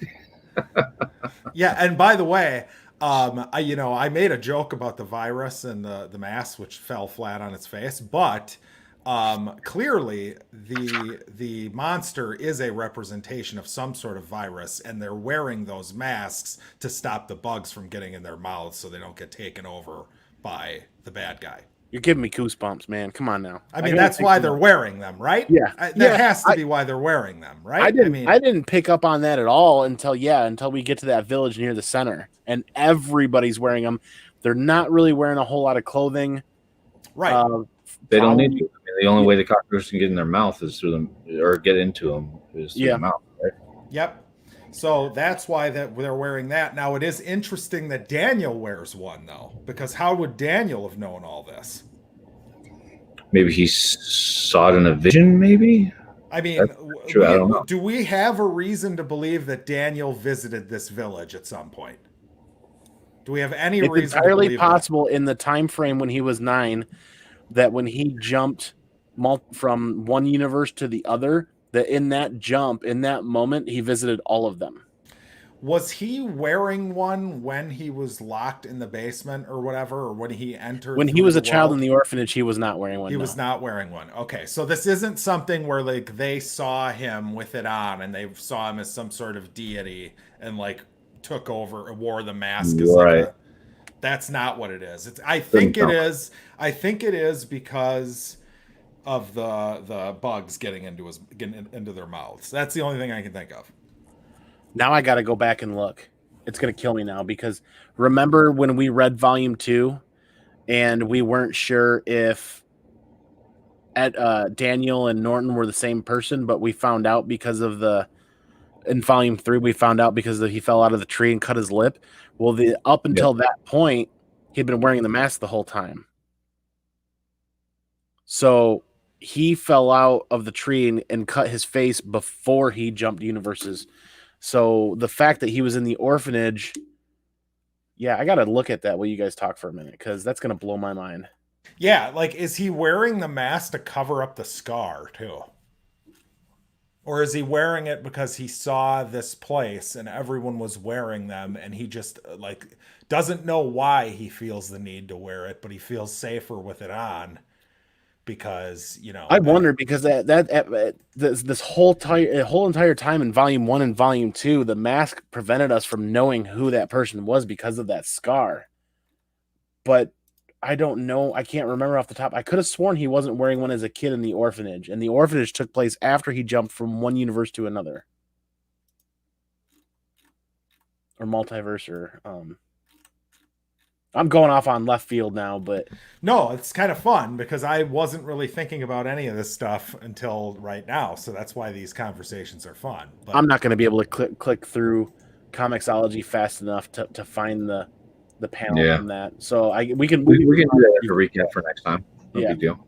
Yeah, and by the way, I made a joke about the virus and the mask, which fell flat on its face, but clearly the monster is a representation of some sort of virus, and they're wearing those masks to stop the bugs from getting in their mouths so they don't get taken over by the bad guy. You're giving me goosebumps, man. Come on now. I mean, that's why they're wearing them, right? Yeah. That has to be why they're wearing them, right? I didn't pick up on that at all until we get to that village near the center, and everybody's wearing them. They're not really wearing a whole lot of clothing. Right. They don't need to. I mean, the only way the cockroaches can get in their mouth is through them, or get into them is through the mouth, right? Yep. So that's why they're wearing that. Now, it is interesting that Daniel wears one, though, because how would Daniel have known all this? Maybe he saw it in a vision, maybe? I mean, I don't know. Do we have a reason to believe that Daniel visited this village at some point? Do we have any reason? It's entirely possible in the time frame when he was 9 that when he jumped from one universe to the other, that in that jump, in that moment, he visited all of them. Was he wearing one when he was locked in the basement or whatever, or when he entered? When he was a child in the orphanage, he was not wearing one. He was not wearing one. Okay, so this isn't something where like they saw him with it on and they saw him as some sort of deity and like took over and wore the mask. Right. That's not what it is. I think it is because of the bugs getting into their mouths. That's the only thing I can think of. Now I got to go back and look. It's going to kill me now because remember when we read volume 2 and we weren't sure if Daniel and Norton were the same person, but we found out in volume 3, we found out because he fell out of the tree and cut his lip. Well, up until that point, he'd been wearing the mask the whole time. So he fell out of the tree and cut his face before he jumped universes. So the fact that he was in the orphanage, I got to look at that while you guys talk for a minute, because that's going to blow my mind. Yeah, like, is he wearing the mask to cover up the scar, too? Or is he wearing it because he saw this place and everyone was wearing them and he just, like, doesn't know why he feels the need to wear it, but he feels safer with it on? Because I wonder, because this whole entire time in volume 1 and volume 2, the mask prevented us from knowing who that person was because of that scar. But I don't know. I can't remember off the top. I could have sworn he wasn't wearing one as a kid in the orphanage, and the orphanage took place after he jumped from one universe to another, or multiverse, or I'm going off on left field now, but no, it's kind of fun because I wasn't really thinking about any of this stuff until right now. So that's why these conversations are fun. But I'm not going to be able to click through Comixology fast enough to find the panel from that. So we can do that as a recap for next time. No big deal.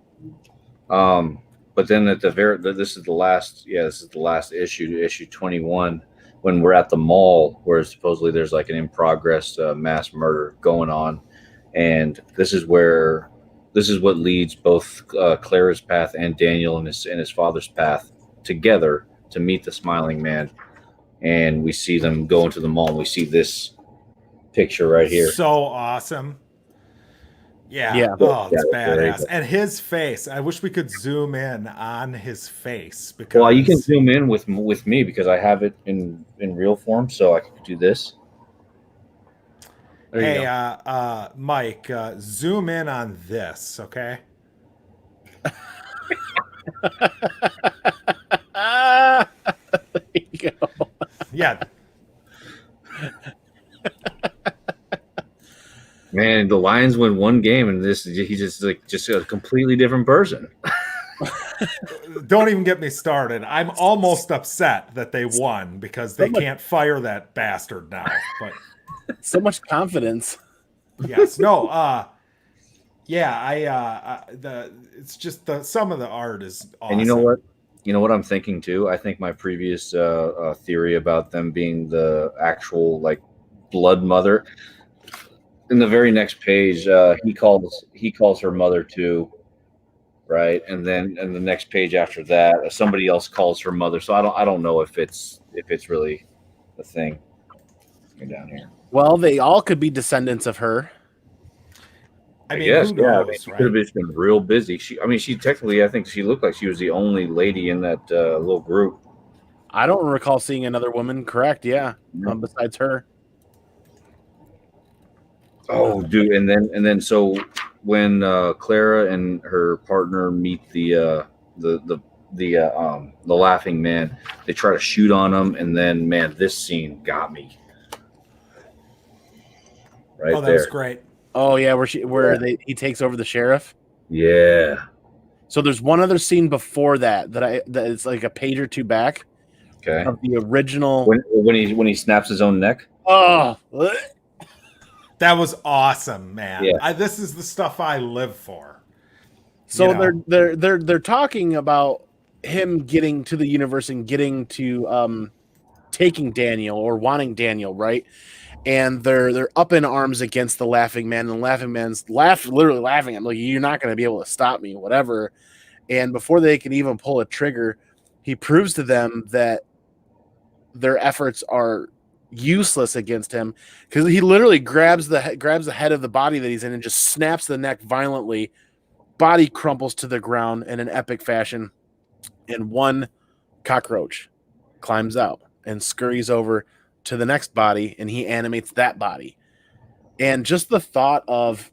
But then at this is the last issue 21. When we're at the mall where supposedly there's like an in progress mass murder going on. And this is what leads both Clara's path and Daniel and his father's path together to meet the Smiling Man. And we see them go into the mall and we see this picture right here. So awesome. Yeah. Oh, it's badass. And his face. I wish we could zoom in on his face because you can zoom in with me because I have it in real form, so I can do this. Hey, Mike, zoom in on this, okay? There you go. Yeah. Man, the Lions win one game, and he's just a completely different person. Don't even get me started. I'm almost upset that they won because they can't fire that bastard now. But so much confidence. Yes. No. It's just some of the art is awesome. And you know what I'm thinking too? I think my previous theory about them being the actual like blood mother. In the very next page, he calls her mother too, right? And then in the next page after that, somebody else calls her mother. So I don't know if it's really a thing. Go down here. Well, they all could be descendants of her. I mean, guess, who knows, she right? could have just been real busy. She technically, I think she looked like she was the only lady in that little group. I don't recall seeing another woman. Correct? Yeah. No. Besides her. Oh, dude, and then so when Clara and her partner meet the laughing man, they try to shoot on him, and then man, this scene got me. Right Oh, that there. was great. Oh yeah, he takes over the sheriff. Yeah. So there's one other scene before that it's like a page or two back. Okay. Of the original when he snaps his own neck. Oh, that was awesome, man. Yeah. This is the stuff I live for. So they're talking about him getting to the universe and getting to taking Daniel or wanting Daniel, right? And they're up in arms against the laughing man, and the laughing man's literally laughing. I'm like, you're not going to be able to stop me, whatever. And before they can even pull a trigger, he proves to them that their efforts are useless against him, because he literally grabs the head of the body that he's in and just snaps the neck violently. Body crumples to the ground in an epic fashion, and one cockroach climbs out and scurries over to the next body, and he animates that body. And just the thought of,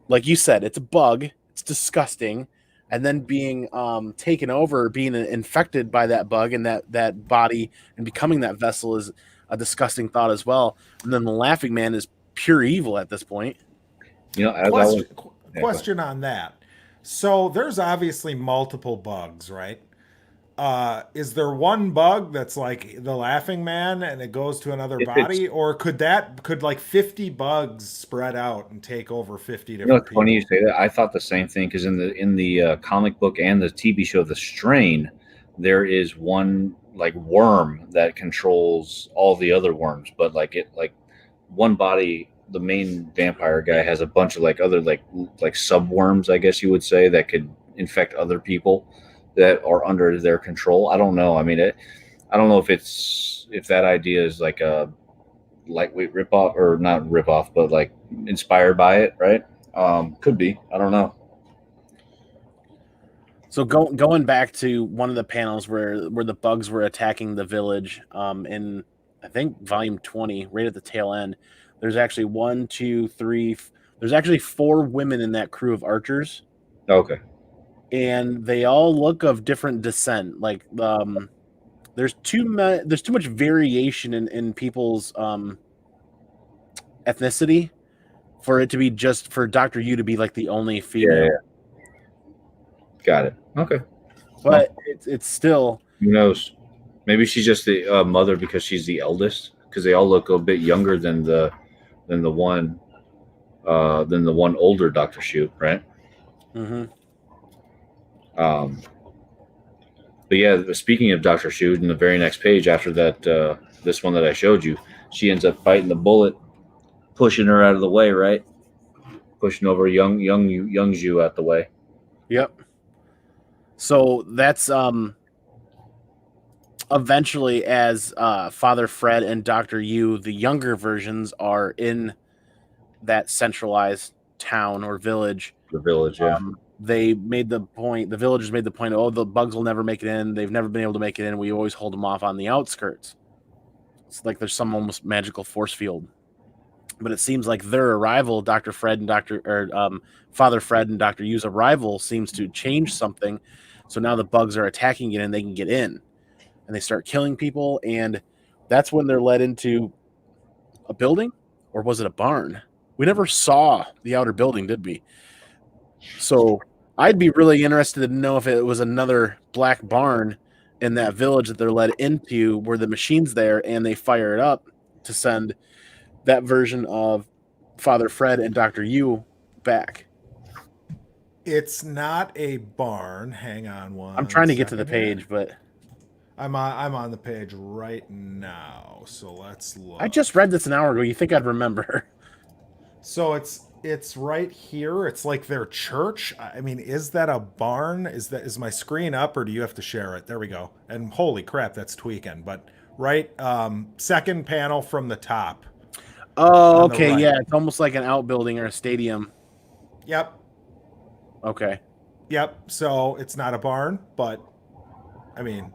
like you said, it's a bug, it's disgusting, and then being taken over, being infected by that bug and that body and becoming that vessel is a disgusting thought as well. And then the laughing man is pure evil at this point. Question on that. So there's obviously multiple bugs, right? Is there one bug that's like the laughing man and it goes to another body, or could like 50 bugs spread out and take over 50 different people? Funny you say that. I thought the same thing, because in the comic book and the TV show The Strain, there is one like worm that controls all the other worms, but like one body, the main vampire guy has a bunch of like other like subworms, I guess you would say, that could infect other people that are under their control. I don't know. I mean, I don't know if that idea is like a lightweight ripoff, or not ripoff, but like inspired by it, right? Could be. I don't know. So going back to one of the panels where the bugs were attacking the village, in I think volume 20, right at the tail end, there's actually 1, 2, 3. There's actually 4 women in that crew of archers. Okay. And they all look of different descent. Like there's too much variation in people's ethnicity for it to be just for Dr. Yu to be like the only female. Yeah. Got it. Okay. But it's still, who knows? Maybe she's just the mother because she's the eldest. Because they all look a bit younger than the one older Dr. Shu, right? Mm-hmm. But yeah, speaking of Dr. Shu, in the very next page after that, this one that I showed you, she ends up fighting the bullet, pushing her out of the way, right? Pushing over young Zhu out the way. Yep. So that's eventually, as Father Fred and Dr. Yu, the younger versions, are in that centralized town or village. The village, yeah. The villagers made the point, oh, the bugs will never make it in. They've never been able to make it in. We always hold them off on the outskirts. It's like there's some almost magical force field. But it seems like their arrival, Father Fred and Dr. Yu's arrival, seems to change something. So now the bugs are attacking it and they can get in. And they start killing people. And that's when they're led into a building? Or was it a barn? We never saw the outer building, did we? So I'd be really interested to know if it was another black barn in that village that they're led into, where the machine's there and they fire it up to send that version of Father Fred and Dr. Yu back. It's not a barn. Hang on one. I'm trying to get to the page, but I'm on the page right now. So let's look. I just read this an hour ago. You think I'd remember? So it's right here. It's like their church. I mean, is that a barn? Is my screen up, or do you have to share it? There we go. And holy crap, that's tweaking. But right, second panel from the top. Oh, On the okay, right. yeah. It's almost like an outbuilding or a stadium. Yep. Okay. Yep. So it's not a barn, but I mean,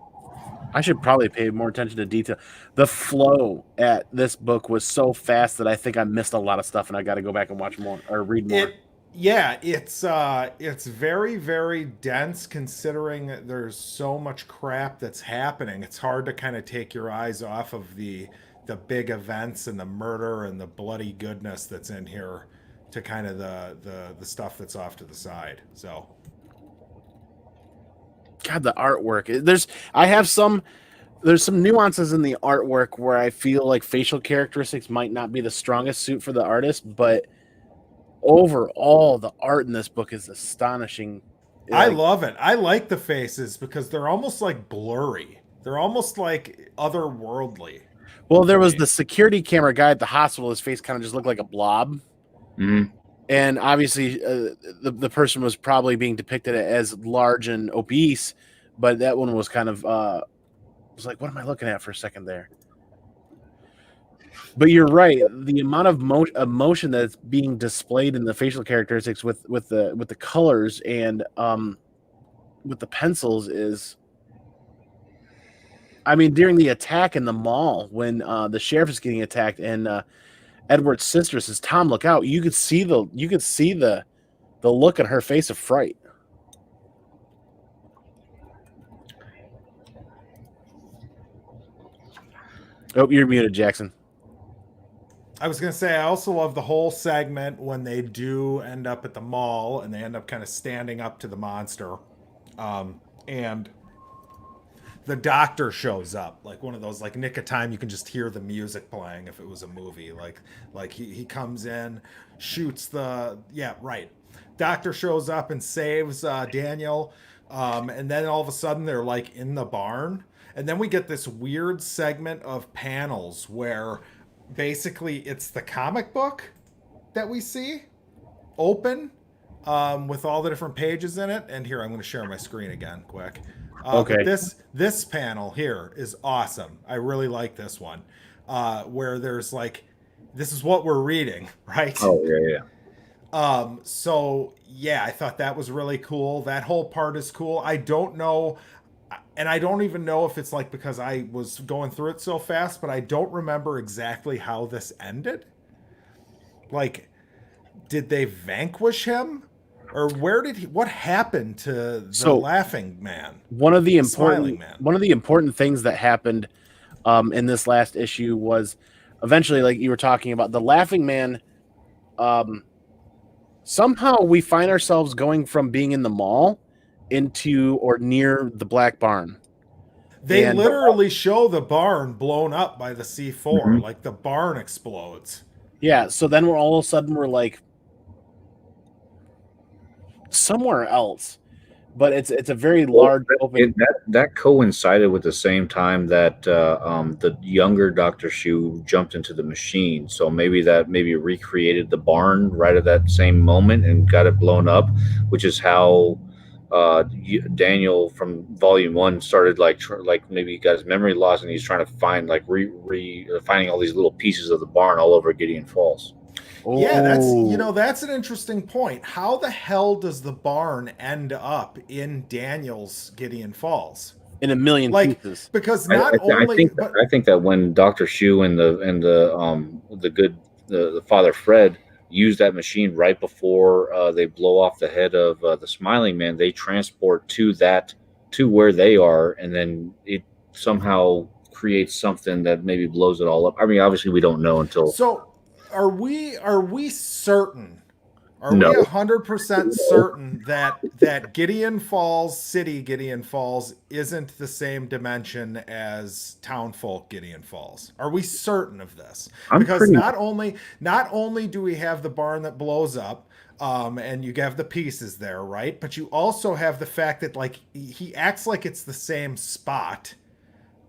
I should probably pay more attention to detail. The flow at this book was so fast that I think I missed a lot of stuff, and I got to go back and watch more or read more. it's very, very dense considering that there's so much crap that's happening. It's hard to kind of take your eyes off of the big events and the murder and the bloody goodness that's in here to kind of the stuff that's off to the side. So God, the artwork. There's some nuances in the artwork where I feel like facial characteristics might not be the strongest suit for the artist, but overall the art in this book is astonishing. I love it. I like the faces because they're almost like blurry. They're almost like otherworldly. Well, there was the security camera guy at the hospital. His face kind of just looked like a blob. Mm-hmm. And obviously, the person was probably being depicted as large and obese, but that one was kind of was like, what am I looking at for a second there? But you're right. The amount of emotion that's being displayed in the facial characteristics with the colors and with the pencils is. I mean, during the attack in the mall when the sheriff is getting attacked and Edward's sister says, "Tom, look out!" You could see the look on her face of fright. Oh, you're muted, Jackson. I was going to say, I also love the whole segment when they do end up at the mall and they end up kind of standing up to the monster. And the doctor shows up, like one of those, like Nick of Time, you can just hear the music playing if it was a movie. Like he comes in, shoots yeah, right. Doctor shows up and saves Daniel. And then all of a sudden they're like in the barn. And then we get this weird segment of panels where basically it's the comic book that we see open with all the different pages in it. And here, I'm going to share my screen again quick. Okay. But this panel here is awesome. I really like this one where there's like, this is what we're reading, right? Oh, yeah, yeah. So yeah, I thought that was really cool. That whole part is cool. I don't know. And I don't even know if it's like because I was going through it so fast, but I don't remember exactly how this ended. Like, did they vanquish him? Or what happened to the laughing man? One of the important things that happened in this last issue was eventually, like you were talking about, the laughing man. Somehow we find ourselves going from being in the mall into or near the Black Barn. They literally show the barn blown up by the C4. Mm-hmm. Like the barn explodes. Yeah, so then all of a sudden we're like somewhere else. But it's a very large open. That coincided with the same time that the younger Dr. Shu jumped into the machine. So maybe recreated the barn right at that same moment and got it blown up, which is how Daniel from Volume 1 started like maybe he got his memory lost and he's trying to find like finding all these little pieces of the barn all over Gideon Falls. Yeah, that's an interesting point. How the hell does the barn end up in Daniel's Gideon Falls? In a million pieces. Because I think that when Dr. Shu and the Father Fred use that machine right before they blow off the head of the Smiling Man, they transport to where they are, and then it somehow creates something that maybe blows it all up. I mean, obviously we don't know until. So are we certain? Are we 100% certain that Gideon Falls isn't the same dimension as Townfolk Gideon Falls? Are we certain of this? Because not only do we have the barn that blows up, and you have the pieces there, right? But you also have the fact that like he acts like it's the same spot,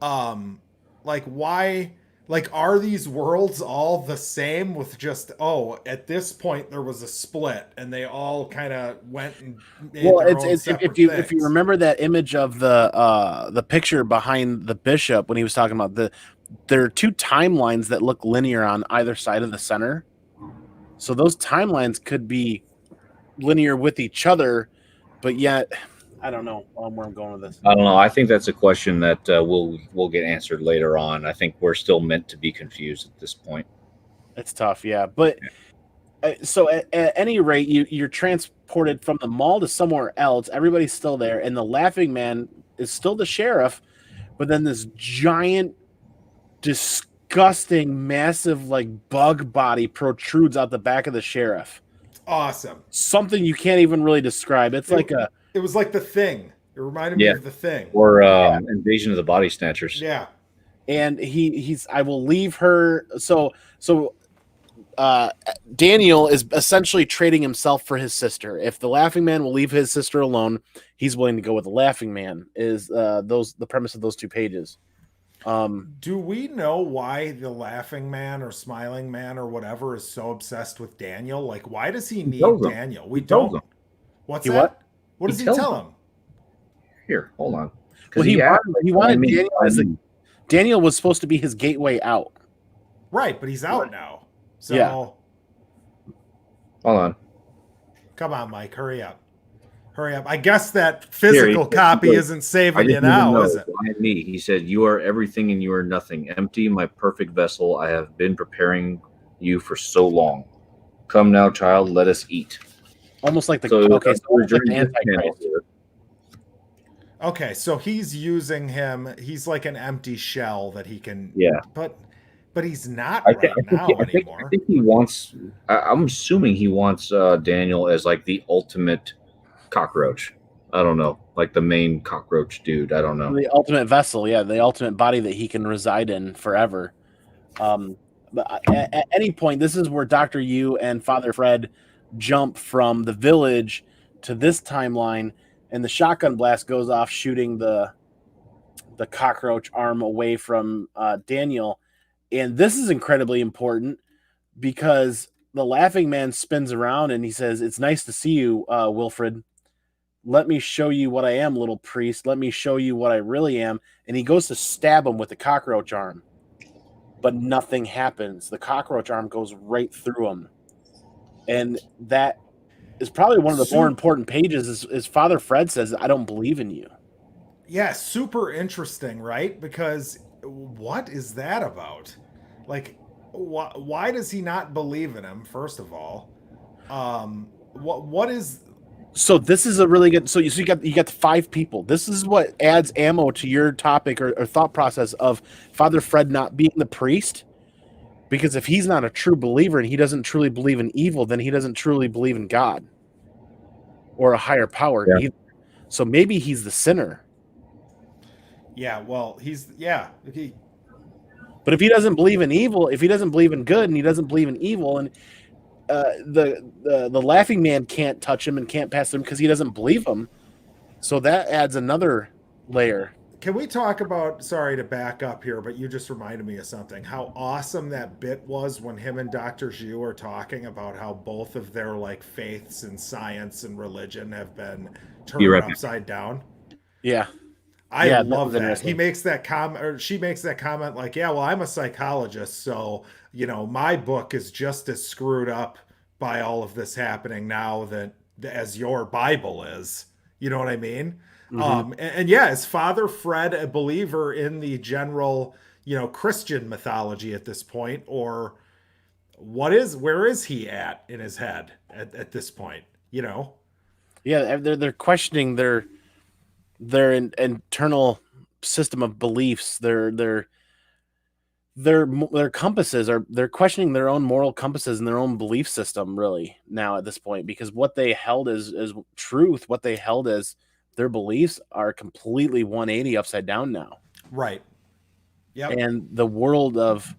Like why, like are these worlds all the same with just, oh, at this point there was a split and they all kind of went and made Well, their it's own it's separate if you things? remember that image of the picture behind the bishop when he was talking about there are two timelines that look linear on either side of the center. So those timelines could be linear with each other, but yet I don't know where I'm going with this. I don't know. I think that's a question that we'll get answered later on. I think we're still meant to be confused at this point. It's tough, yeah. But so at any rate, you're transported from the mall to somewhere else. Everybody's still there, and the Laughing Man is still the sheriff. But then this giant, disgusting, massive, like bug body protrudes out the back of the sheriff. It's awesome. Something you can't even really describe. It's like a. It was like The Thing. It reminded me of The Thing. Or Invasion of the Body Snatchers. Yeah. And he's. I will leave her. So. Daniel is essentially trading himself for his sister. If the Laughing Man will leave his sister alone, he's willing to go with the Laughing Man. Is the premise of those two pages? Do we know why the Laughing Man or Smiling Man or whatever is so obsessed with Daniel? Like, why does he need Daniel? We don't. What's that? What? What does he tell him? Here, hold on. Well, he wanted Daniel as Daniel was supposed to be his gateway out. Right, but he's out now. So, hold on. Come on, Mike, hurry up. Hurry up. I guess that physical copy isn't saving you now, is it? Me. He said, "You are everything and you are nothing. Empty, my perfect vessel. I have been preparing you for so long. Come now, child, let us eat." Almost like the Antichrist. Okay, so he's using him. He's like an empty shell that he can. Yeah. But he's not anymore. I think he wants. I'm assuming he wants Daniel as like the ultimate cockroach. I don't know, like the main cockroach dude. I don't know. The ultimate vessel, yeah, the ultimate body that he can reside in forever. But at any point, this is where Dr. Yu and Father Fred jump from the village to this timeline, and the shotgun blast goes off, shooting the cockroach arm away from Daniel. And this is incredibly important because the Laughing Man spins around and he says, "It's nice to see you, Wilfred. Let me show you what I am, little priest. Let me show you what I really am." And he goes to stab him with the cockroach arm, but nothing happens. The cockroach arm goes right through him. And that is probably one of the more important pages is Father Fred says, "I don't believe in you." Yeah, super interesting, right? Because what is that about? Like, why does he not believe in him, first of all? What is... So this is a really good. So you got 5 people. This is what adds ammo to your topic or thought process of Father Fred not being the priest, because if he's not a true believer and he doesn't truly believe in evil, then he doesn't truly believe in God or a higher power. Yeah. So maybe he's the sinner. Yeah, well, But if he doesn't believe in evil, if he doesn't believe in good, and he doesn't believe in evil, and the Laughing Man can't touch him and can't pass him because he doesn't believe him. So that adds another layer. Can we talk about, sorry to back up here, but you just reminded me of something, how awesome that bit was when him and Dr. Zhu are talking about how both of their like faiths and science and religion have been turned upside down. Yeah. I love that. He makes that comment, or she makes that comment like, yeah, well, I'm a psychologist, so, you know, my book is just as screwed up by all of this happening now as your Bible is. You know what I mean? Mm-hmm. And yeah, is Father Fred a believer in the general, you know, Christian mythology at this point, or where is he at in his head at this point? You know? Yeah, they're questioning their internal system of beliefs, their compasses they're questioning their own moral compasses and their own belief system really now at this point, because what they held as truth, what they held as their beliefs are completely 180 upside down now. Right. Yeah. And the world of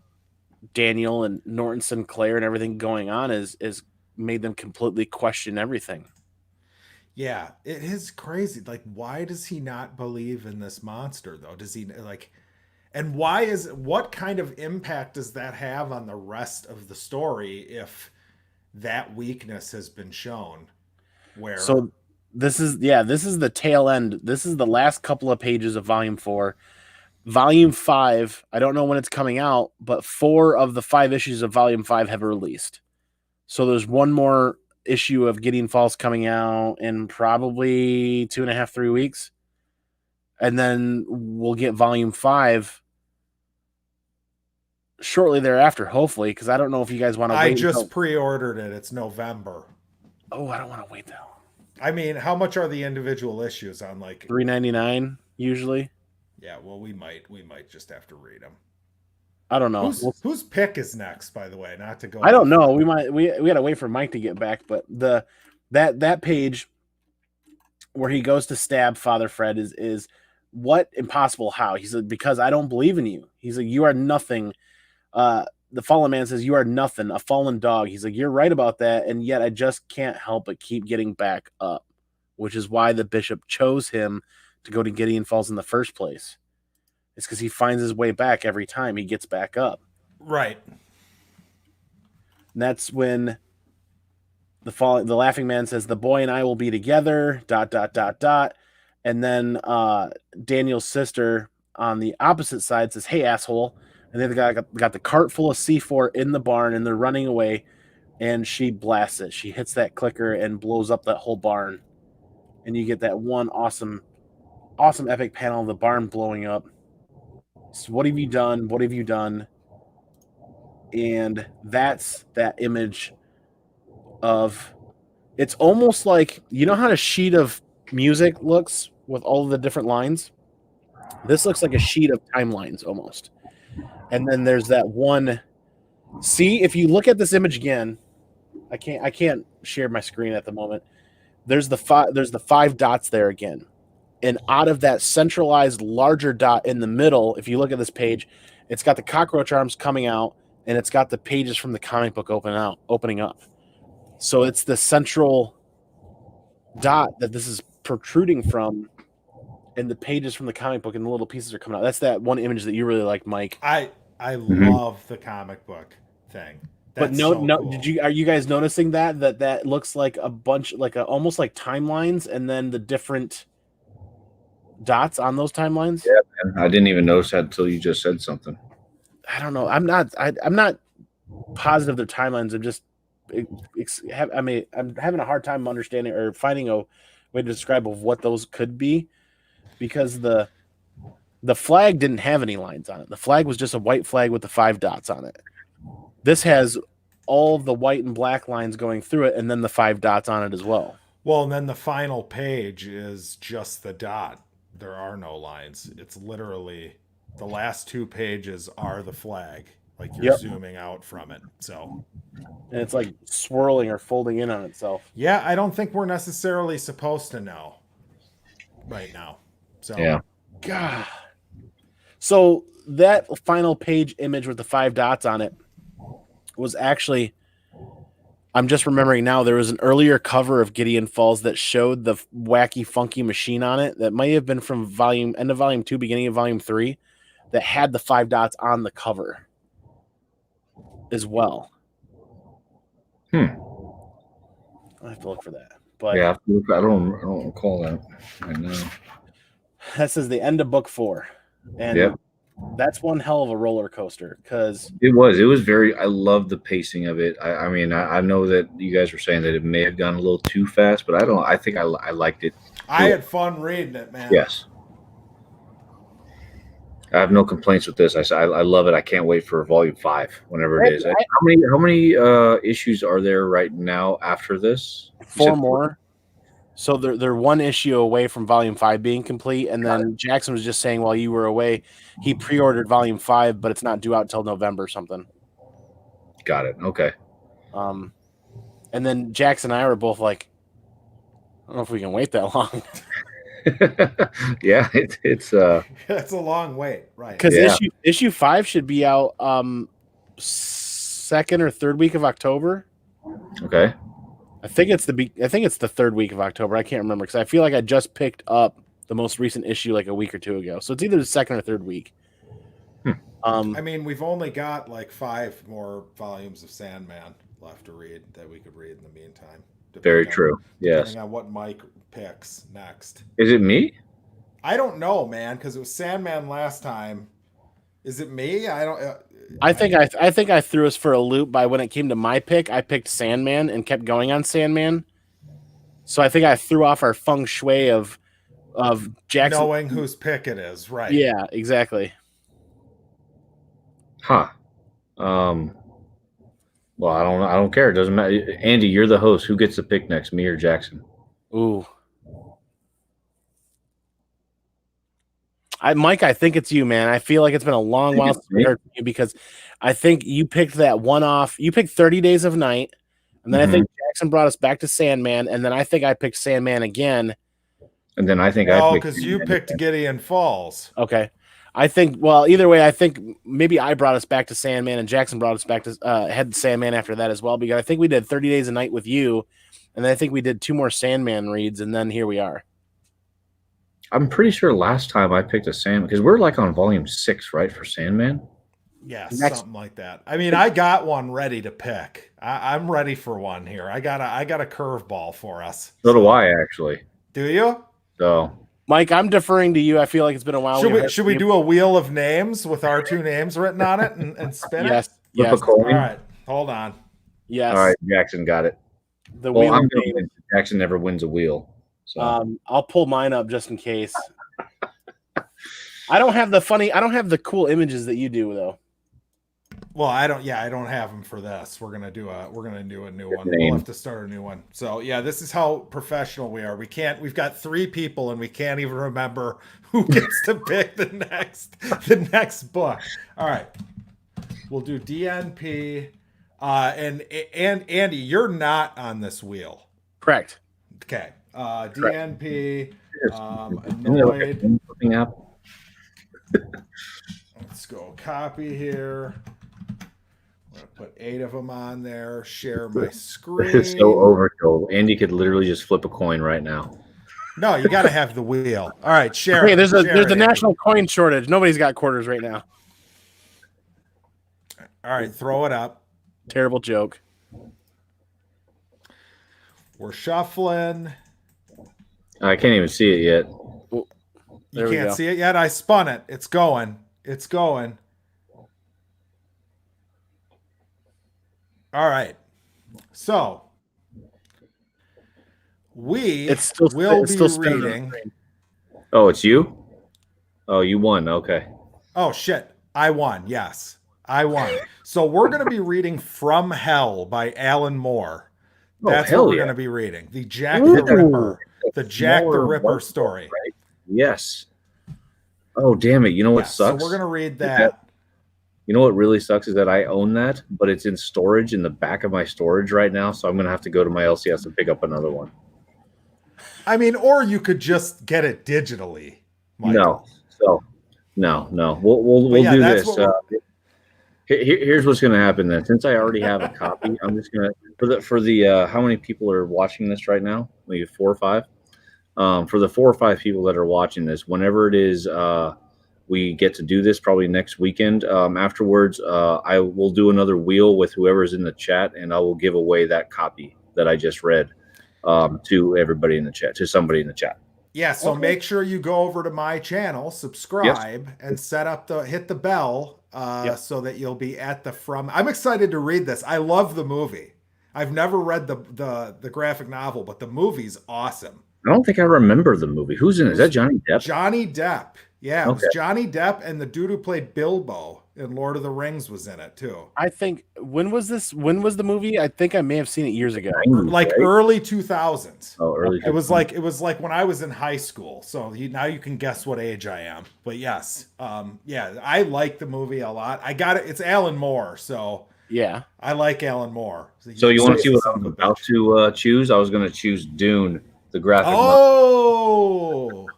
Daniel and Norton Sinclair and everything going on is made them completely question everything. Yeah, it is crazy. Like, why does he not believe in this monster, though? Does he, like, And what kind of impact does that have on the rest of the story if that weakness has been shown? Where So this is the tail end. This is the last couple of pages of volume 4. Volume 5, I don't know when it's coming out, but 4 of the 5 issues of volume 5 have released. So there's one more issue of Gideon Falls coming out in probably 2.5, 3 weeks. And then we'll get volume 5 shortly thereafter, hopefully, because I don't know if you guys want to wait. I just pre-ordered it. It's November. Oh, I don't want to wait that long. I mean, how much are the individual issues on like $3.99 usually? Yeah, well, we might just have to read them. I don't know. Whose pick is next, by the way? Not to go. I don't know. We gotta wait for Mike to get back, but that page where he goes to stab Father Fred is what impossible how? He said, because I don't believe in you. He's like, you are nothing. The fallen man says, you are nothing, a fallen dog. He's like, you're right about that, and yet I just can't help but keep getting back up, which is why the bishop chose him to go to Gideon Falls in the first place. It's because he finds his way back every time he gets back up. Right. And that's when the laughing man says, the boy and I will be together, ... And then Daniel's sister on the opposite side says, hey, asshole. And then the guy got the cart full of C4 in the barn, and they're running away, and she blasts it. She hits that clicker and blows up that whole barn. And you get that one awesome epic panel of the barn blowing up. So what have you done? What have you done? And that's that image of, it's almost like, you know how a sheet of music looks with all of the different lines? This looks like a sheet of timelines almost. And then there's that one. See, if you look at this image again, I can't share my screen at the moment. There's the 5 dots there again. And out of that centralized larger dot in the middle, if you look at this page, it's got the cockroach arms coming out, and it's got the pages from the comic book opening up. So it's the central dot that this is protruding from, and the pages from the comic book and the little pieces are coming out. That's that one image that you really like, Mike. I love the comic book thing. That's but no, cool. Are you guys noticing that looks like a bunch, almost like timelines, and then the different dots on those timelines? Yeah, man. I didn't even notice that until you just said something. I don't know. I'm not positive they're timelines. I'm having a hard time understanding or finding a way to describe of what those could be, because the flag didn't have any lines on it. The flag was just a white flag with the 5 dots on it. This has all the white and black lines going through it, and then the 5 dots on it as well. Well, and then the final page is just the dot. There are no lines. It's literally the last 2 pages are the flag. Like you're zooming out from it. So, and it's like swirling or folding in on itself. Yeah, I don't think we're necessarily supposed to know right now. So, yeah. God. So that final page image with the 5 dots on it was actually, I'm just remembering now, there was an earlier cover of Gideon Falls that showed the wacky, funky machine on it that might have been from end of volume 2, beginning of volume 3, that had the 5 dots on the cover as well. I have to look for that. But yeah, I don't recall that right now. That says the end of book 4. And that's one hell of a roller coaster, because it was very, I love the pacing of it. I mean, I know that you guys were saying that it may have gone a little too fast, but I think I liked it. I had fun reading it, man. Yes. I have no complaints with this. I love it. I can't wait for volume 5, whenever it is. How many issues are there right now after this? 4 more. So they're 1 issue away from volume 5 being complete. And then Jackson was just saying while you were away, he pre-ordered volume 5, but it's not due out until November or something. Got it. Okay. And then Jackson and I were both like, I don't know if we can wait that long. Yeah, it's that's a long wait, right? Because issue 5 should be out 2nd or 3rd week of October. Okay. I think it's the 3rd week of October. I can't remember, because I feel like I just picked up the most recent issue like a week or 2 ago. So it's either the 2nd or 3rd week. I mean, we've only got like 5 more volumes of Sandman left to read that we could read in the meantime. Very true. Yes. Depending on what Mike picks next. Is it me? I don't know, man, because it was Sandman last time. Is it me? I don't. I think I threw us for a loop by when it came to my pick. I picked Sandman and kept going on Sandman. So I think I threw off our feng shui of Jackson knowing whose pick it is, right? Yeah, exactly. Huh. Well, I don't care. It doesn't matter. Andy, you're the host. Who gets the pick next, me or Jackson? Ooh. Mike, I think it's you, man. I feel like it's been a long while since we heard from you because I think you picked that one off. You picked 30 Days of Night, and then I think Jackson brought us back to Sandman, and then I think I picked Sandman again. And then I think because you picked Gideon Falls. Okay. I think, well, either way, I think maybe I brought us back to Sandman and Jackson brought us back to head Sandman after that as well, because I think we did 30 Days a Night with you, and then I think we did 2 more Sandman reads, and then here we are. I'm pretty sure last time I picked a Sandman, because we're like on volume 6, right, for Sandman? Yeah, something like that. I mean, I got one ready to pick. I'm ready for one here. I got a curveball for us. So do I, actually. Do you? So, Mike, I'm deferring to you. I feel like it's been a while. Should we do a wheel of names with our 2 names written on it and spin it? Yes. All right. Hold on. Yes. All right. Jackson got it. Wheel I'm going to win. Jackson never wins a wheel. So. I'll pull mine up just in case. I don't have the cool images that you do though. Well, I don't have them for this. We're gonna do a new one. We'll have to start a new one. So yeah, this is how professional we are. We've got 3 people and we can't even remember who gets to pick the next book. All right. We'll do DNP. And Andy, you're not on this wheel. Correct. Okay. DNP. Annoyed. Let's go copy here. I'm going to put 8 of them on there. Share my screen. It's so overkill. Andy could literally just flip a coin right now. No, you got to have the wheel. All right, share. Hey, there's a national coin shortage. Nobody's got quarters right now. All right, throw it up. Terrible joke. We're shuffling. I can't even see it yet. You can't see it yet? I spun it. It's going. It's going. All right. So will be reading. Oh, it's you? Oh, you won. Okay. Oh, shit. I won. Yes. I won. So we're going to be reading From Hell by Alan Moore. That's what we're going to be reading. The Jack the Ripper. The Jack the Ripper story. Right? Yes. Oh, damn it. You know what sucks? So we're going to read that. You know what really sucks is that I own that, but it's in storage in the back of my storage right now, so I'm going to have to go to my LCS and pick up another one. I mean, or you could just get it digitally, Michael. No. We'll do this. Here's what's going to happen then. Since I already have a copy, I'm just going to for the how many people are watching this right now? Maybe 4 or 5. For the 4 or 5 people that are watching this, whenever it is we get to do this, probably next weekend. Afterwards, I will do another wheel with whoever's in the chat, and I will give away that copy that I just read to everybody in the chat, to somebody in the chat. Yeah, so make sure you go over to my channel, subscribe, and hit the bell so that you'll be at the From. I'm excited to read this. I love the movie. I've never read the graphic novel, but the movie's awesome. I don't think I remember the movie. Who's in it? Is that Johnny Depp? Johnny Depp. Yeah, it was Johnny Depp, and the dude who played Bilbo in Lord of the Rings was in it too. I think when was this? When was the movie? I think I may have seen it years ago. Like early 2000s. Oh, early. It was like when I was in high school. So now you can guess what age I am. But yes, I like the movie a lot. I got it. It's Alan Moore, so yeah, I like Alan Moore. So you want to see what I'm about to choose? I was going to choose Dune, the graphic. Oh.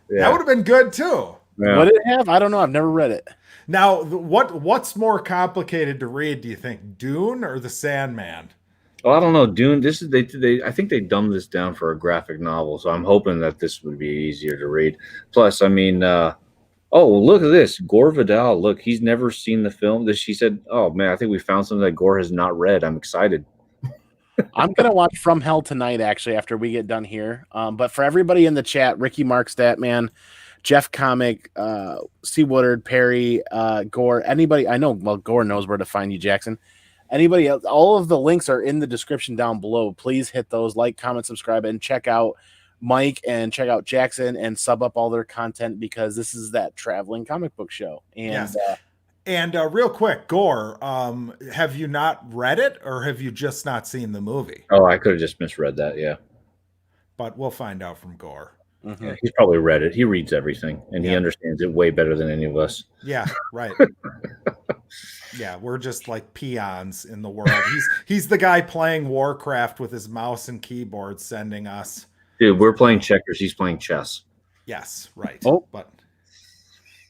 Yeah. That would have been good too. Yeah. What did it have? I don't know. I've never read it. Now, what's more complicated to read? Do you think Dune or The Sandman? Well, I don't know. Dune. This is I think they dumbed this down for a graphic novel, so I'm hoping that this would be easier to read. Plus, I mean, Oh, look at this. Gore Vidal. Look, he's never seen the film. She said, oh, man, I think we found something that Gore has not read. I'm excited. I'm going to watch From Hell tonight, actually, after we get done here. But for everybody in the chat, Ricky Mark Statman, Jeff Comic, C. Woodard, Perry, Gore, anybody. I know, well, Gore knows where to find you, Jackson. Anybody else, all of the links are in the description down below. Please hit those, like, comment, subscribe, and check out Mike and check out Jackson and sub up all their content, because this is that traveling comic book show. And yes. And real quick, Gore, have you not read it, or have you just not seen the movie? Oh, I could have just misread that. Yeah. But we'll find out from Gore. Mm-hmm. Yeah, he's probably read it. He reads everything, and he understands it way better than any of us. Yeah, right. Yeah, we're just like peons in the world. He's the guy playing Warcraft with his mouse and keyboard, sending us. Dude, we're playing checkers. He's playing chess. Yes, right. Oh, but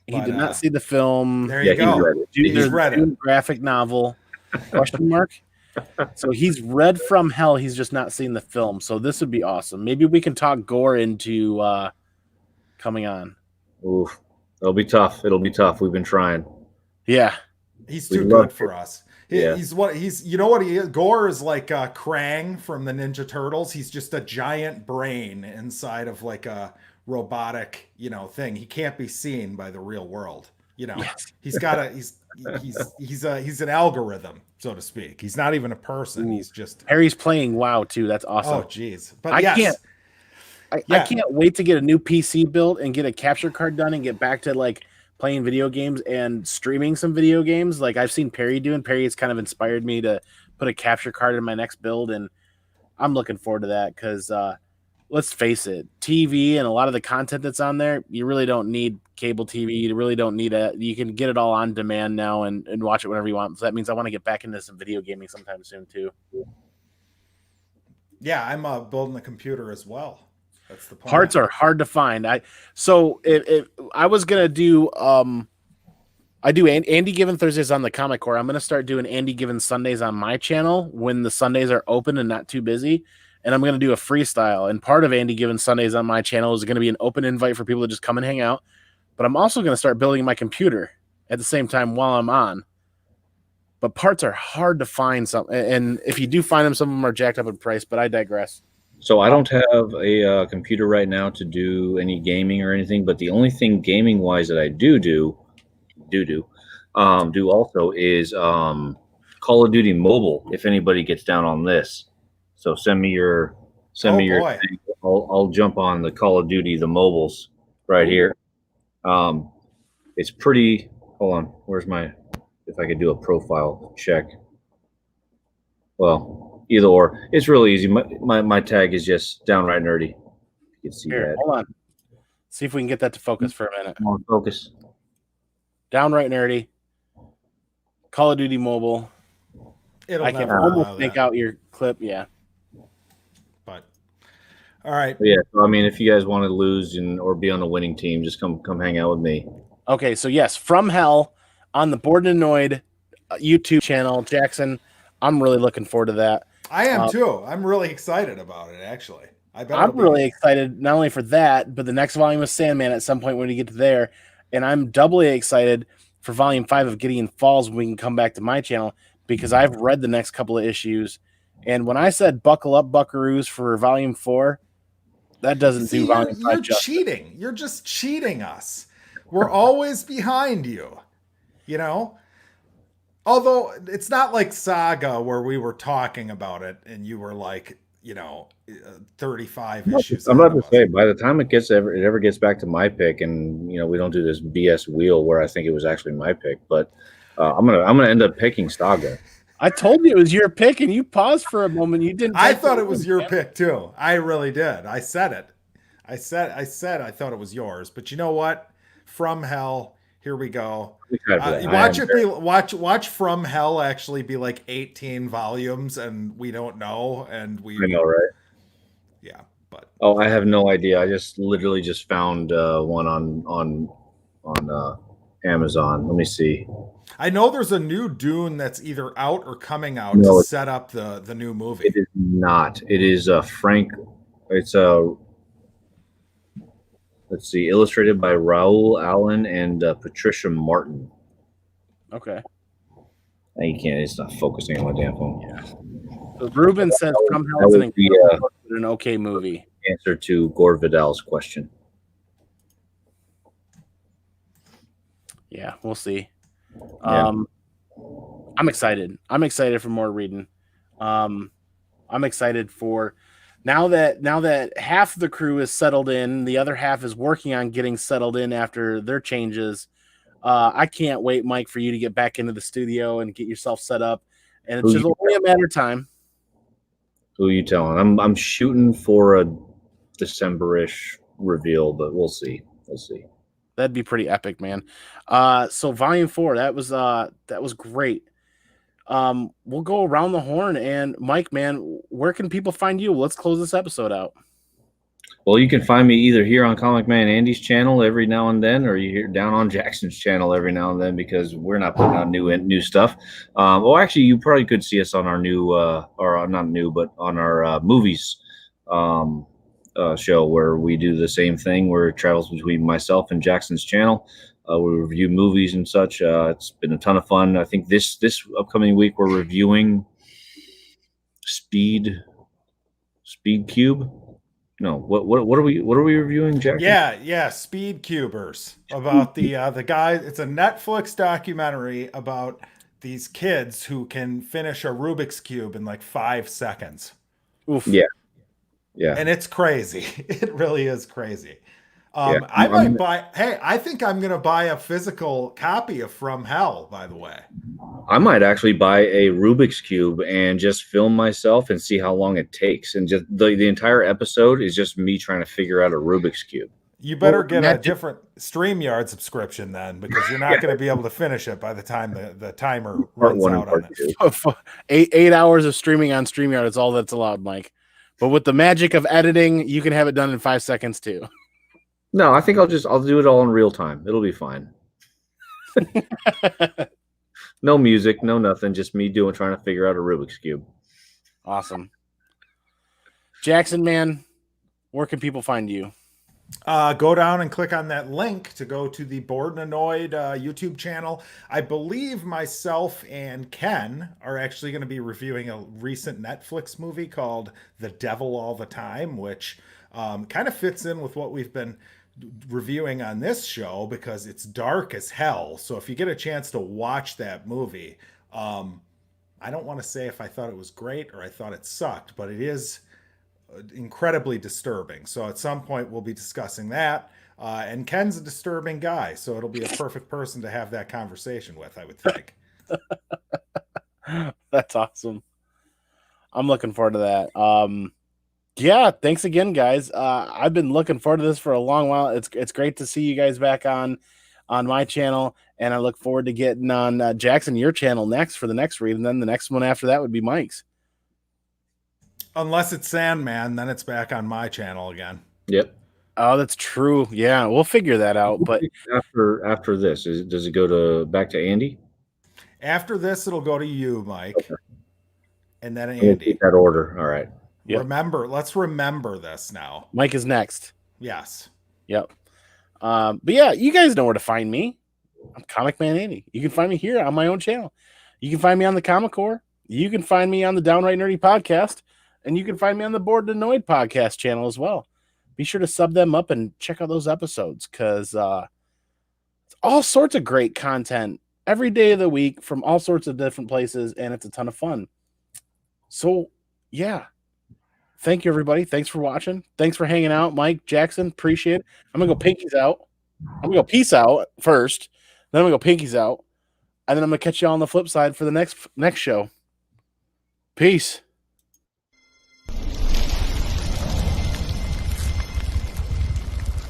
he did not see the film. There you go. He's read it. Graphic novel. Question mark. So he's read From Hell. He's just not seen the film. So this would be awesome. Maybe we can talk Gore into coming on. Oof, it'll be tough. It'll be tough. We've been trying. Yeah, he's too good for us. He's you know what he is? Gore is like Krang from the Ninja Turtles. He's just a giant brain inside of like a robotic, thing. He can't be seen by the real world. Yes. He's an algorithm, so to speak. He's not even a person. He's just Harry's playing WoW too. That's awesome. Oh geez. But I can't wait to get a new PC built and get a capture card done and get back to like playing video games and streaming some video games. Like I've seen Perry doing. Perry has kind of inspired me to put a capture card in my next build, and I'm looking forward to that because let's face it, TV and a lot of the content that's on there, you really don't need cable TV. You really don't need it. You can get it all on demand now and watch it whenever you want. So that means I want to get back into some video gaming sometime soon too. Yeah, I'm building a computer as well. That's the point. Parts are hard to find. I was gonna do I do Andy Given Thursdays on the Comic Core. I'm gonna start doing Andy Given Sundays on my channel when the Sundays are open and not too busy. And I'm gonna do a freestyle. And part of Andy Given Sundays on my channel is gonna be an open invite for people to just come and hang out. But I'm also gonna start building my computer at the same time while I'm on. But parts are hard to find, and if you do find them, some of them are jacked up in price. But I digress. So I don't have a computer right now to do any gaming or anything, but the only thing gaming wise that I do also is Call of Duty Mobile. If anybody gets down on this, so send me your thing. I'll jump on the Call of Duty the mobiles right here. It's pretty. Hold on, where's my? If I could do a profile check. Well. Either or, it's really easy. My tag is just Downright Nerdy. You can see Here, that. hold on. See if we can get that to focus for a minute. Come on, focus. Downright Nerdy. Call of Duty Mobile. I can almost make out your clip. Yeah. But all right. Yeah. So, I mean, if you guys want to lose or be on the winning team, just come hang out with me. Okay. So yes, From Hell on the Bored and Annoyed YouTube channel, Jackson. I'm really looking forward to that. I am too. I'm really excited about it, actually. I'm really excited not only for that, but the next volume of Sandman at some point when we get to there. And I'm doubly excited for volume 5 of Gideon Falls when we can come back to my channel because I've read the next couple of issues. And when I said buckle up, buckaroos, for volume 4, that doesn't do volume 5 You're justice. cheating. You're just cheating us. We're always behind you, Although it's not like Saga where we were talking about it and you were like, 35 issues. I'm about to say, by the time it ever gets back to my pick, and we don't do this BS wheel where I think it was actually my pick, but I'm gonna end up picking Saga. I told you it was your pick, and you paused for a moment. You didn't. I thought it was your pick too. I really did. I said it. I said I thought it was yours. But you know what? From Hell. Here we go. Watch From Hell actually be like 18 volumes, and we don't know. And I know, right? Yeah, but I have no idea. I just literally found one on Amazon. Let me see. I know there's a new Dune that's either out or coming out to set up the new movie. It is not. It is Frank. It's Let's see, illustrated by Raul Allen and Patricia Martin. Okay. You can't. It's not focusing on my damn phone. Yeah. So Ruben says From That Hell's was an okay movie. Answer to Gore Vidal's question. Yeah, we'll see. Yeah. I'm excited. I'm excited for more reading. I'm excited for now that half the crew is settled in, the other half is working on getting settled in after their changes. I can't wait, Mike, for you to get back into the studio and get yourself set up. And it's just only a matter of time. Who are you telling? I'm shooting for a December-ish reveal, but we'll see. We'll see. That'd be pretty epic, man. So Volume 4, that was great. We'll go around the horn, and Mike, man, where can people find you? Let's close this episode out. Well, you can find me either here on ComicManAndy's channel every now and then, or you're down on Jackson's channel every now and then, because we're not putting out new stuff. Well, actually, you probably could see us on our new, or not new, but on our movies show, where we do the same thing, where it travels between myself and Jackson's channel. We review movies and such. It's been a ton of fun. I think this upcoming week we're reviewing Speed Cube. No, what are we reviewing, Jackson? Yeah, Speed Cubers, about the guy. It's a Netflix documentary about these kids who can finish a Rubik's Cube in like 5 seconds. Oof. Yeah. And it's crazy. It really is crazy. Yeah. I think I'm going to buy a physical copy of From Hell, by the way. I might actually buy a Rubik's Cube and just film myself and see how long it takes. And just the entire episode is just me trying to figure out a Rubik's Cube. You better get a different StreamYard subscription then, because you're not going to be able to finish it by the time the timer runs out on it. 8 hours of streaming on StreamYard is all that's allowed, Mike. But with the magic of editing, you can have it done in 5 seconds too. No, I think I'll do it all in real time. It'll be fine. No music, no nothing, just me trying to figure out a Rubik's Cube. Awesome. Jackson, man, where can people find you? Go down and click on that link to go to the Bored and Annoyed YouTube channel. I believe myself and Ken are actually going to be reviewing a recent Netflix movie called The Devil All the Time, which kind of fits in with what we've been reviewing on this show, because it's dark as hell. So if you get a chance to watch that movie, I don't want to say if I thought it was great or I thought it sucked, but it is incredibly disturbing. So at some point we'll be discussing that. And Ken's a disturbing guy, so it'll be a perfect person to have that conversation with, I would think. That's awesome. I'm looking forward to that. Yeah, thanks again, guys. I've been looking forward to this for a long while. It's great to see you guys back on my channel, and I look forward to getting on Jackson, your channel next for the next read, and then the next one after that would be Mike's. Unless it's Sandman, then it's back on my channel again. Yep. Oh, that's true. Yeah, we'll figure that out. But after this, does it go back to Andy? After this, it'll go to you, Mike, okay. And then Andy. Keep that order. All right. Yep. Let's remember this now. Mike is next. Yes. Yep. But yeah, you guys know where to find me. I'm ComicManAndy. You can find me here on my own channel. You can find me on the Comic Core. You can find me on the Downright Nerdy podcast, and you can find me on the Bored and Annoyed podcast channel as well. Be sure to sub them up and check out those episodes, because it's all sorts of great content every day of the week from all sorts of different places, and it's a ton of fun. So yeah. Thank you, everybody. Thanks for watching. Thanks for hanging out, Mike, Jackson. Appreciate it. I'm going to go pinkies out. I'm going to go peace out first. Then I'm going to go pinkies out. And then I'm going to catch you all on the flip side for the next show. Peace.